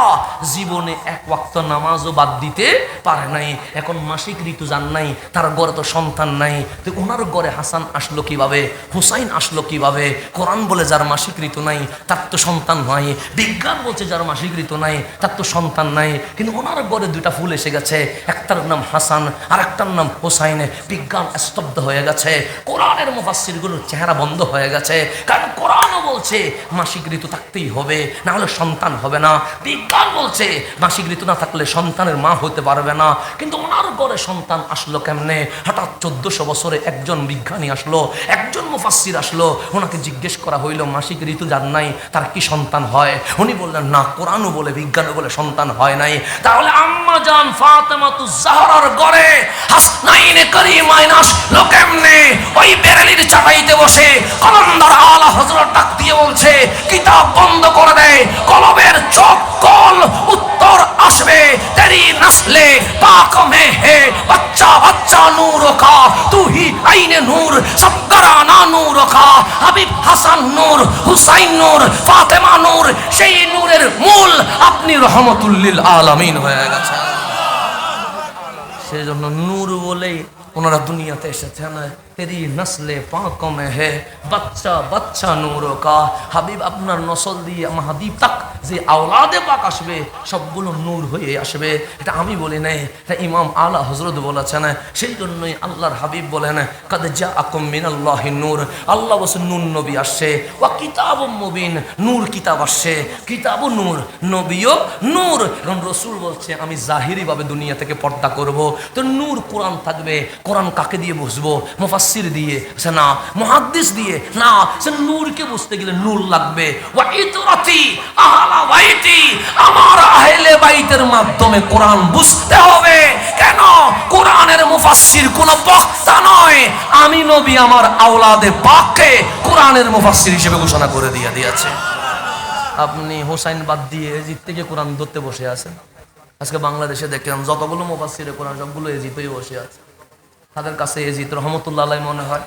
জীবনে এক ওয়াক্ত নামাজও বাদ দিতে পারে নাই। এখন মাসিক ঋতু যান নাই, তার ঘরে তো সন্তান নাই, তো ওনার ঘরে হাসান আসলো কিভাবে, হুসাইন আসলো কিভাবে? কোরআন বলে যার মাসিক ঋতু নাই তার তো সন্তান নাই, বিজ্ঞান বলছে যার মাসিক ঋতু নাই তার তো সন্তান নাই। কিন্তু ওনার ঘরে 2টা ফুল এসে গেছে, একটার নাম হাসান আর একটার নাম হুসাইন। বিজ্ঞান স্তব্ধ হয়ে গেছে, কোরআনের মুফাসসিরগুলোর চেহারা বন্ধ হয়ে গেছে, কারণ কোরআনও বলছে মাসিক ঋতু থাকতেই হবে, না হলে সন্তান হবে না। বিজ্ঞান বলছে মাসিক ঋতু না থাকলে সন্তানের মা হতে পারবে না। কিন্তু ওনার ঘরে সন্তান আসলো কেমনে? হঠাৎ 1400 বছরে একজন বিজ্ঞানী আসলো, একজন মুফাসসির আসলো, ওনাকে জিজ্ঞেস করা হইল মাসিক ঋতু যার নাই তার কি সন্তান হয়? উনি বললেন না, কোরআনও বলে বিজ্ঞানও বলে সন্তান হয় নাই। তাহলে আম্মা জান ফাতেমাতুজ জাহরার ঘরে হাসনাইনে কারিমাইন আসলো কেমনে? ওই বেরেলির চাটাইতে বসে কলমদার আলা হযরত ডাক দিয়ে বলছে কিতাব বন্ধ করে দেয়, কলমের চোখ কল উত্তর আসবে, তেরি নসলে পাক মে হে বাচ্চা বাচ্চা নূর কা তু হি আইনে নূর সব গরানা নূর কা। হাবিব হাসান নূর, হুসাইন নূর, ফাতেমা নূর, সেই নূরের মূল আপনি রহমতুল্লিল আলামিন হয়ে গেছে। সেই জন্য নূর বলেই ওনারা দুনিয়াতে এসেছেন। তেরি নসলে পাক মে হে বাচ্চা বাচ্চা নূর কা। হাবিব আপনার নসল দিয়ে মাহাদীপ তক যে আওলাদে পাক আসবে সবগুলো নূর হয়ে আসবে। এটা আমি বলি নাই, এটা ইমাম আলা হযরত বলেছেন। সেই জন্যই আল্লাহর হাবিব বলেন কাদ জাআকুম মিনাল্লাহি নূর, আল্লাহ বলেন নূর নবী আসছে, ওয়া কিতাবুম মুবিন, নূর কিতাব আসছে, কিতাবু নূর, নবীও নূর। এখন রাসূল বলছে আমি জাহিরি ভাবে দুনিয়া থেকে পর্দা করব, তো নূর কোরআন থাকবে। কোরআন কাকে দিয়ে বুঝবো? মুফাসসির দিয়ে? সে না। মুহাদ্দিস দিয়ে? না। সে নূরকে বুঝতে গেলে নূর লাগবে। ওয়া ইতরাতি আহলা বাইতি, আমার আহলে বাইতের মাধ্যমে কোরআন বুঝতে হবে। কেন? কোরআনের মুফাসসির কোন বক্তা নয়, আমি নবী আমার আওলাদে পাককে কোরআনের মুফাসসির হিসেবে ঘোষণা করে দিয়েছে। আপনি হোসাইন বাদ দিয়ে এজিদ থেকে কোরআন ধরতে বসে আছেন। আজকে বাংলাদেশে দেখলাম যতগুলো মুফাসসিরে কোরআন সবগুলো এজিদই বসে আছে। তাদের কাছে এজিদ রহমতুল্লাহ আলাইহি মনে হয়,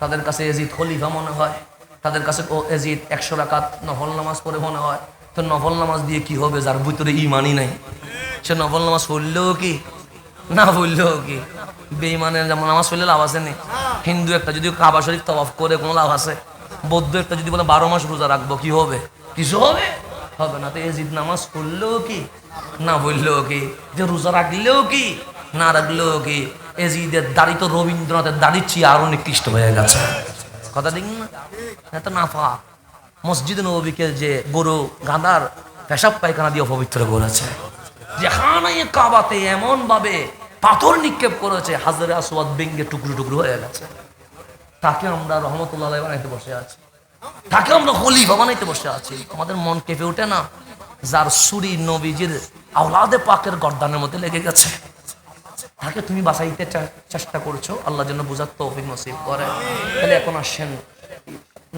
তাদের কাছে এজিদ খলিফা মনে হয়, তাদের কাছে এজিদ 100 রাকাত নফল নামাজ পড়ে মনে হয়। তো নফল নামাজ দিয়ে কি হবে? যার ভিতরে ঈমানই নাই, সে নফল নামাজ পড়লেও কি না পড়লেও কি বেঈমানের নামাজ পড়লে লাভ আছে নি? হিন্দু একটা যদি কাবা শরীফ তওয়াফ করে কোনো লাভ আছে? বৌদ্ধ একটা যদি বলে 12 মাস রোজা রাখবো, কি হবে? কিছু হবে? হবে না। তো এজিদ নামাজ পড়লেও কি না পড়লেও কি, যে রোজা রাখলেও কি না রাখলেও কি, এজিদের দাড়ি তো রবীন্দ্রনাথের দাড়ির চেয়ে আরো নিকৃষ্ট হয়ে গেছে। কথা ঠিক না? এত নাফা। মসজিদ নববীকে যে গরু গাদার পেশাব পায়খানা দিয়ে অপবিত্র করেছে, যেখানে কাবাতে এমন ভাবে পাথর নিক্ষেপ করেছে হাজরে আসওয়াদ ভেঙে টুকরো টুকরো হয়ে গেছে, তাকে আমরা রহমতুল্লাহ আলাইহি বানাইতে বসে আছি, তাকে আমরা খলিফা বানাইতে বসে আছি। আমাদের মন কেঁপে ওঠে না? যার ছুরি নবীজির আওলাদে পাকের গর্দানের মধ্যে লেগে গেছে, তাকে তুমি বাঁচাইতে চেষ্টা করছো, আল্লাহ যেন বুঝার তৌফিক নসিব করে। তাহলে এখন আসেন,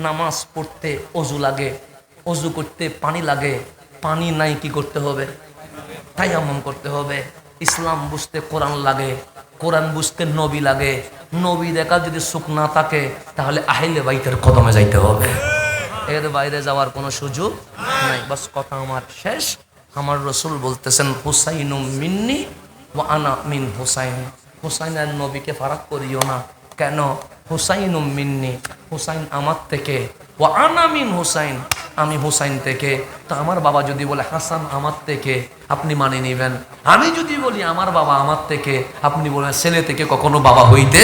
নামাজ পড়তে অজু লাগে, অজু করতে পানি লাগে, পানি নাই কি করতে হবে? তায়াম্মুম করতে হবে। ইসলাম বুঝতে কোরআন লাগে, কোরআন বুঝতে নবী লাগে, নবী দেখা যদি সুখ না থাকে তাহলে আহলে বাইতের কদমে যাইতে হবে। এর বাইরে যাওয়ার কোনো সুযোগ নাই। বাস কথা আমার শেষ। আমার রাসূল বলতেছেন হুসাইনুম মিন্নি ওয়া আনা মিন হুসাইন, হুসাইন আর নবীকে ফারাক করিও না। কেন? হুসাইনুম মিন্নি, হুসাইন আমার থেকে, ওয়া আনা মিন হুসাইন, আমি হুসাইন থেকে। তো আমার বাবা যদি বলে হাসান আমার থেকে, আপনি মানে নেবেন। আমি যদি বলি আমার বাবা আমার থেকে, আপনি বলেন ছেলে থেকে কখনো বাবা হইতে।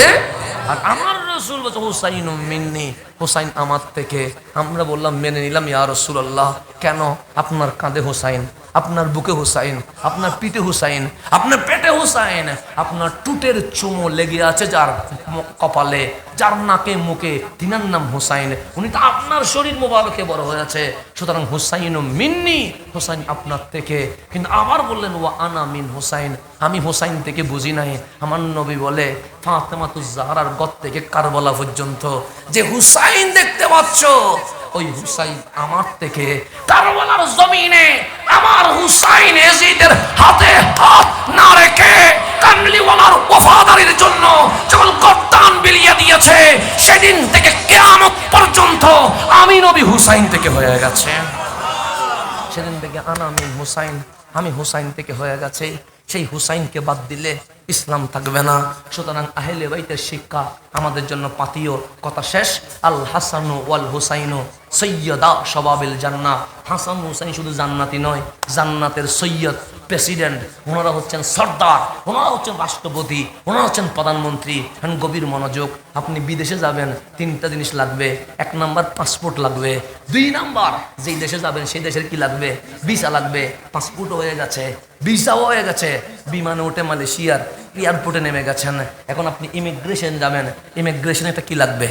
আর আমার রাসূল বলছে হুসাইনুম মিন্নি, হুসাইন আমার থেকে। আমরা বললাম মেনে নিলাম ইয়া রাসূলুল্লাহ। কেন? আপনার কাঁধে হুসাইন, আপনার বুকে হুসাইন, আপনার পিঠে হুসাইন, আপনার পেটে হুসাইন, আপনার টুটের চুমো লেগে আছে যার কপালে, যার নাকে মুখে, তিনার নাম হুসাইন। উনি তো আপনার শরীর মোবারকে বড় হয়েছে। সুতরাং হুসাইন মিন্নি, হুসাইন আপনার থেকে। কিন্তু আবার বললেন ওয়া আনা মিন হুসাইন, আমি হুসাইন থেকে বুঝি নাই। আমার নবী বলে ফাতেমাতুজ জাহরার গদ থেকে কারবালা পর্যন্ত যে হুসাইন দেখতে পাচ্ছ, ওই হুসাইন আমার থেকে। কারবালার জমিনে আমার হুসাইন এজিদের হাতে হাত না রেখে কামলিওয়ালার ওয়াফাদারির জন্য যখন গর্দান বিলিয়ে দিয়েছে, সেদিন থেকে কিয়ামত পর্যন্ত আমি নবী হুসাইন থেকে হয়ে গেছে। সেদিন থেকে আনা মিন হুসাইন, আমি হুসাইন থেকে হয়ে গেছে। সেই হুসাইনকে বাদ দিলে ইসলাম থাকবে না। সুতরাং আহলে বাইতের শিক্ষা আমাদের জন্য পাতিও। কথা শেষ। আল হাসানু ওয়াল হুসাইনু সৈয়দা সবাবিল জান্নাহ। হাসান হুসাইন শুধু জান্নাতি নয়, জান্নাতের সৈয়দ, প্রেসিডেন্ট, ওনারা হচ্ছেন সর্দার, ওনারা হচ্ছেন রাষ্ট্রপতি, ওনারা হচ্ছেন প্রধানমন্ত্রী। এখন গভীর মনোযোগ। আপনি বিদেশে যাবেন, 3টা জিনিস লাগবে। 1 নাম্বার পাসপোর্ট লাগবে। 2 নাম্বার যেই দেশে যাবেন সেই দেশের কি লাগবে? ভিসা লাগবে। পাসপোর্টও হয়ে গেছে, ভিসাও হয়ে গেছে, বিমানে উঠে মালয়েশিয়ার এয়ারপোর্টে নেমে গেছেন। এখন আপনি ইমিগ্রেশন যাবেন, ইমিগ্রেশনে একটা কি লাগবে?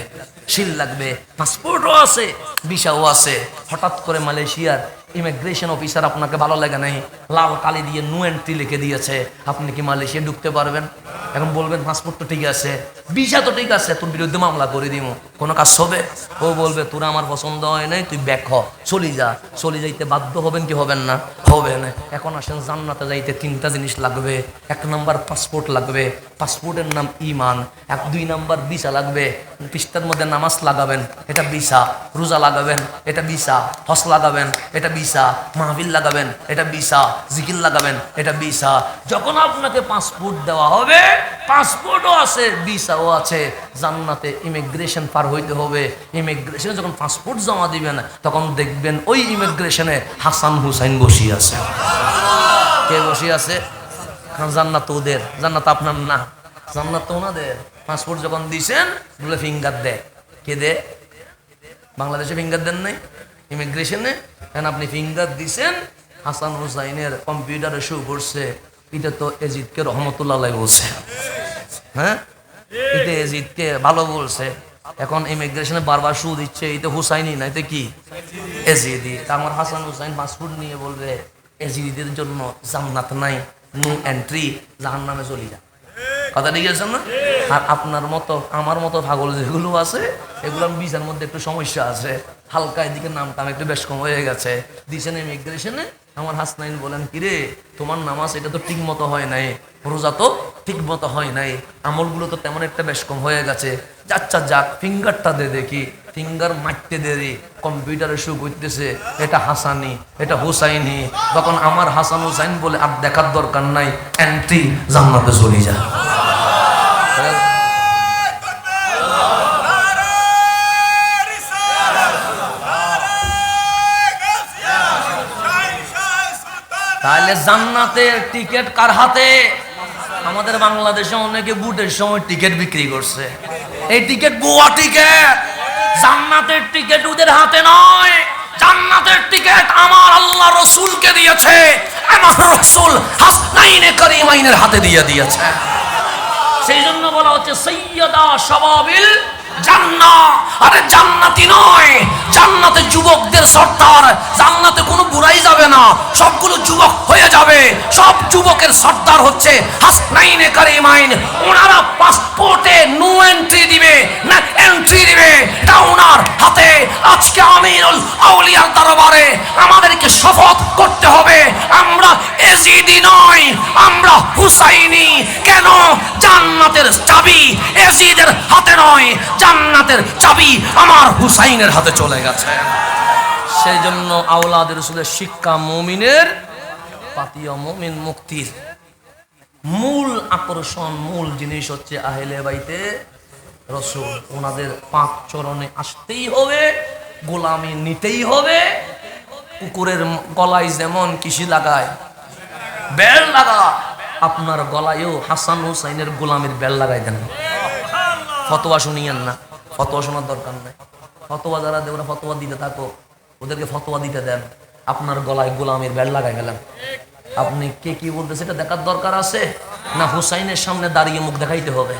সিল লাগবে। পাসপোর্টও আছে, ভিসাও আছে। হঠাৎ করে মালয়েশিয়ার ইমিগ্রেশন অফিসার আপনাকে ভালো লাগে নাই, লাল কালি দিয়ে নো এন্ট্রি লিখে দিয়েছে, আপনি কি মালয়েশিয়া ঢুকতে পারবেন? এখন বলবেন পাসপোর্ট তো ঠিক আছে, ভিসা তো ঠিক আছে, তোর বিরুদ্ধে মামলা করে দিব, কোনো কাজ হবে? ও বলবে তোরা আমার পছন্দ হয় নাই, তুই ব্যাক হ, চলে যা। চলে যাইতে বাধ্য হবেন কি হবেন না? হবেন। এখন আসেন জান্নাতে যাইতে 3টা জিনিস লাগবে। 1 নাম্বার পাসপোর্ট লাগবে, পাসপোর্টের নাম ঈমান। 2 নাম্বার ভিসা লাগবে, পৃষ্ঠার মধ্যে নামাজ লাগাবেন, এটা ভিসা। রোজা লাগাবেন, এটা ভিসা। হজ লাগাবেন, এটা ভিসা। ভিসা, মাহফিল লাগাবেন এটা ভিসা, জিকির লাগাবেন এটা ভিসা। যখন আপনাকে পাসপোর্ট দেওয়া হবে, পাসপোর্টও আছে ভিসাও আছে, জান্নাতে ইমিগ্রেশন পার হইতে হবে। ইমিগ্রেশনে যখন পাসপোর্ট জমা দিবেন তখন দেখবেন ওই ইমিগ্রেশনে হাসান হুসাইন বসিয়ে আছে। কে বসিয়ে আছে? জান্নাত ওদের, জান্নাত আপনার না, জান্নাত তো ওনাদের। পাসপোর্ট যখন দিছেন বলে ফিঙ্গার দেয়। কে দেয়? বাংলাদেশে ফিঙ্গার দেন নাই ইমিগ্রেশনে, কারণ আপনি ফিঙ্গার দিছেন, হাসান হুসাইনের কম্পিউটারে শো করছে এটা তো এজিদকে রহমতুল্লাহ বলছে। হ্যাঁ, এটা এজিদকে ভালো বলছে। এখন ইমিগ্রেশনে বারবার শো দিচ্ছে এটা হুসাইনি না, এটা কি এজিদি। আমার হাসান হুসাইন পাসপোর্ট নিয়ে বলবে এজিদিদের জন্য জান্নাত নাই, নো এন্ট্রি, জাহান্নামে চলে যা। কথা ঠিক আছে না? আর আপনার মতো আমার মতো পাগল যেগুলো আছে এগুলো ভিসার মধ্যে একটু সমস্যা আছে, হালকা এদিকে নামটা একটু বেশ কম হয়ে গেছে, দিছেন ইমিগ্রেশনে। আমার হাসনাইন বলেন, কিরে তোমার নামাজ এটা তো ঠিক মতো হয় নাই, রোজা তো ঠিক মতো হয় নাই, আমলগুলো তো তেমন একটা বেশ কম হয়ে গেছে। আচ্ছা যাক, ফিঙ্গারটা দে দেখি। ফিঙ্গার মারতে দেরি, কম্পিউটারে শো করতেছে এটা হাসানি এটা হুসাইনি। তখন আমার হাসান হুসাইন বলে আর দেখার দরকার নাই, এন্ট্রি, জান্নাতে চলে যা। তাহলে জান্নাতের টিকিট কার হাতে? আমাদের বাংলাদেশে অনেকে বুটের সময় টিকিট বিক্রি করছে, এই টিকিট ভুয়া টিকিট। জান্নাতের টিকিট ওদের হাতে নয়, জান্নাতের টিকিট আমার আল্লাহ রসুলকে দিয়েছে, আমার রসুল হাসনাইনে কারিমাইনের হাতে দিয়ে দিয়েছে। সেই জন্য বলা হচ্ছে সাইয়্যিদা শাবাবিল জান্নাহ। আরে জান্নাতি নয়, জান্নাতে যুবকদের সর্দার। জান্নাতে কোনো বুড়াই যাবে না, সবগুলো যুবক হয়ে যাবে। সব যুবকের সর্দার হচ্ছে হাসনাইনে কারিমাইন। ওনারা পাসপোর্টে নো এন্ট্রি দিবে না এন্ট্রি দিবে, এটা ওনার হাতে। আজকে আমিরুল আউলিয়ার দরবারে আমাদেরকে শপথ করতে হবে, আমরা এজিদি নয়, আমরা হুসাইনি। কেন? জান্নাতের চাবি এজিদের হাতে নয়, জান্নাতের চাবি আমার হুসাইনের হাতে চলে গেছে। সেই জন্য আওলাদ রাসূলের শিক্ষা মুমিনের পাতিয়া, মুমিন মুক্তির মূল আকর্ষণ, মূল জিনিস হচ্ছে আহলে বাইতে রাসূল। ওনাদের পাঁচ চরণে আসতেই হবে, গোলামি নিতেই হবে। কুকুরের গলায় যেমন কিসি লাগায়, বেল লাগা, আপনার গলায়ও হাসান হুসাইনের গোলামের বেল লাগাই দেন। ফতোয়া শুনিয়েন না, ফতোয়া শোনার দরকার নাই। ফতোয়া যারা দেয় ওরা ফতোয়া দিতে থাকো, ওদেরকে ফতোয়া দিতে দেন। আপনার গলায় গোলামের বেল লাগাই গেলেন, আপনি কে কি বলতেছে এটা দেখার দরকার আছে না? হুসাইনের সামনে দাঁড়িয়ে মুখ দেখাইতে হবে?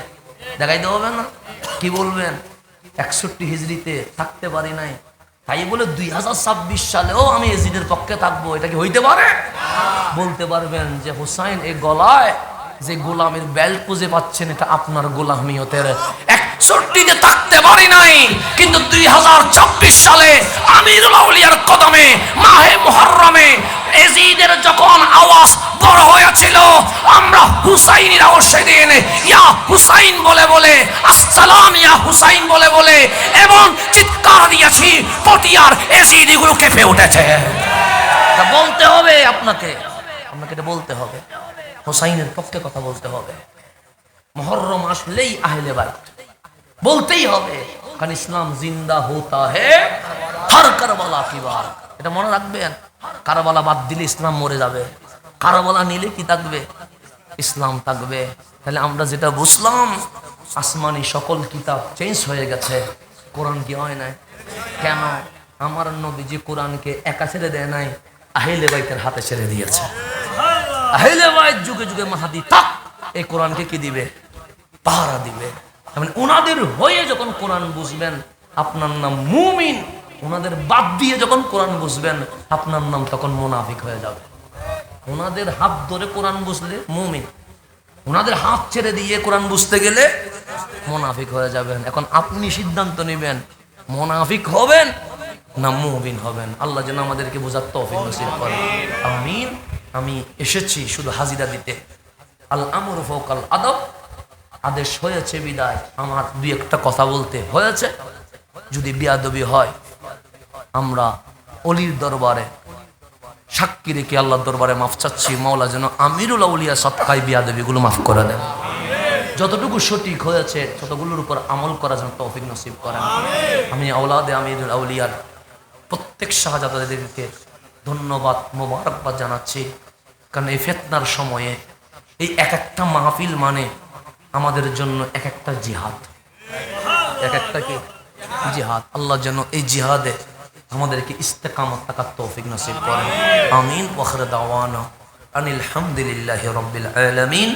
দেখাইতে হবে না। কি বলবেন 61 হিজরিতে থাকতে পারি নাই, তাই বলে 2026 সালেও আমি এজিদের পক্ষে থাকবো, এটা কি হইতে পারে? বলতে পারবেন যে হুসাইন এই গলায় যে গোলামের বেল্ট খুঁজে পাচ্ছেন এটা আপনার গোলামিয়তের। 61তে থাকতে পারি নাই, কিন্তু 2026 সালে আমিরুল আউলিয়ার কদমে মাহে মুহররমে এজিদের যখন আওয়াজ বড় হয়েছিল, আমরা হুসাইনিরাও সেদিন ইয়া হুসাইন বলে বলে, আসসালাম ইয়া হুসাইন বলে বলে এবং চিৎকার দিয়েছি, পটিয়ার এজিদিগুলো কেঁপে উঠেছে। বলতে হবে আপনাকে, আপনাকে এটা বলতে হবে, হুসাইনের পক্ষে কথা বলতে হবে। মুহররম আসলেই আহলে বাইত বলতেই হবে, কারণ ইসলাম জিন্দা হোতা হে হর কারবালা কি বাত। এটা মনে রাখবেন, কারবালা বাদ দিলে ইসলাম মরে যাবে, কারবালা নিলে কি থাকবে? ইসলাম থাকবে। তাহলে আমরা যেটা বুঝলাম, আসমানি সকল কিতাব চেঞ্জ হয়ে গেছে, কোরআন কি হয় নাই? কেন? আমার নবীজি কোরআনকে একা ছেড়ে দেয় নাই, আহলে বাইতের হাতে ছেড়ে দিয়েছে। আহলে বাইত যুগে যুগে মাহাদি তাক এই কোরআনকে কি দিবে? পাহারা দিবে। মানে ওনাদের হয়ে যখন কোরআন বুঝবেন আপনার নাম মুমিন, ওনাদের বাদ দিয়ে যখন কোরআন বুঝবেন আপনার নাম তখন মুনাফিক হয়ে যাবে। ওনাদের হাত ধরে কোরআন বুঝলে মুমিন, ওনাদের হাত ছেড়ে দিয়ে কোরআন বুঝতে গেলে মুনাফিক হয়ে যাবেন। এখন আপনি সিদ্ধান্ত নেবেন মুনাফিক হবেন না মুমিন হবেন। আল্লাহ যেন আমাদেরকে বোঝার তৌফিক নসিব করেন, আমিন। আমি এসেছি শুধু হাজিরা দিতে। আল আমরু ফাওকাল আদব, আদেশ হয়েছে বিদায় আমার দুই একটা কথা বলতে হয়েছে। যদি বিয়াদবি হয় আমরা অলির দরবারে সাক্ষী রেখে আল্লাহর দরবারে মাফ চাচ্ছি, মাওলা যেন আমিরুল আউলিয়া সৎকায় বিয়াদবিগুলো মাফ করে দেন। যতটুকু সঠিক হয়েছে ততগুলোর উপর আমল করার জন্য তৌফিক নসিব করেন। আমি আওলাদে আমিরুল আউলিয়ার প্রত্যেক শাহজাদাদেরকে ধন্যবাদ মোবারকবাদ জানাচ্ছি, কারণ এই ফিতনার সময়ে এই এক একটা মাহফিল মানে আমাদের জন্য এক একটা জিহাদ, এক একটা কি জিহাদ। আল্লাহ যেন এই জিহাদে আমাদেরকে ইস্তেকামত থাকার তৌফিক নসিব করেন। আমিন। ওয়া আখিরু দাওয়ানা আনিল হামদুলিল্লাহি রাব্বিল আলামিন।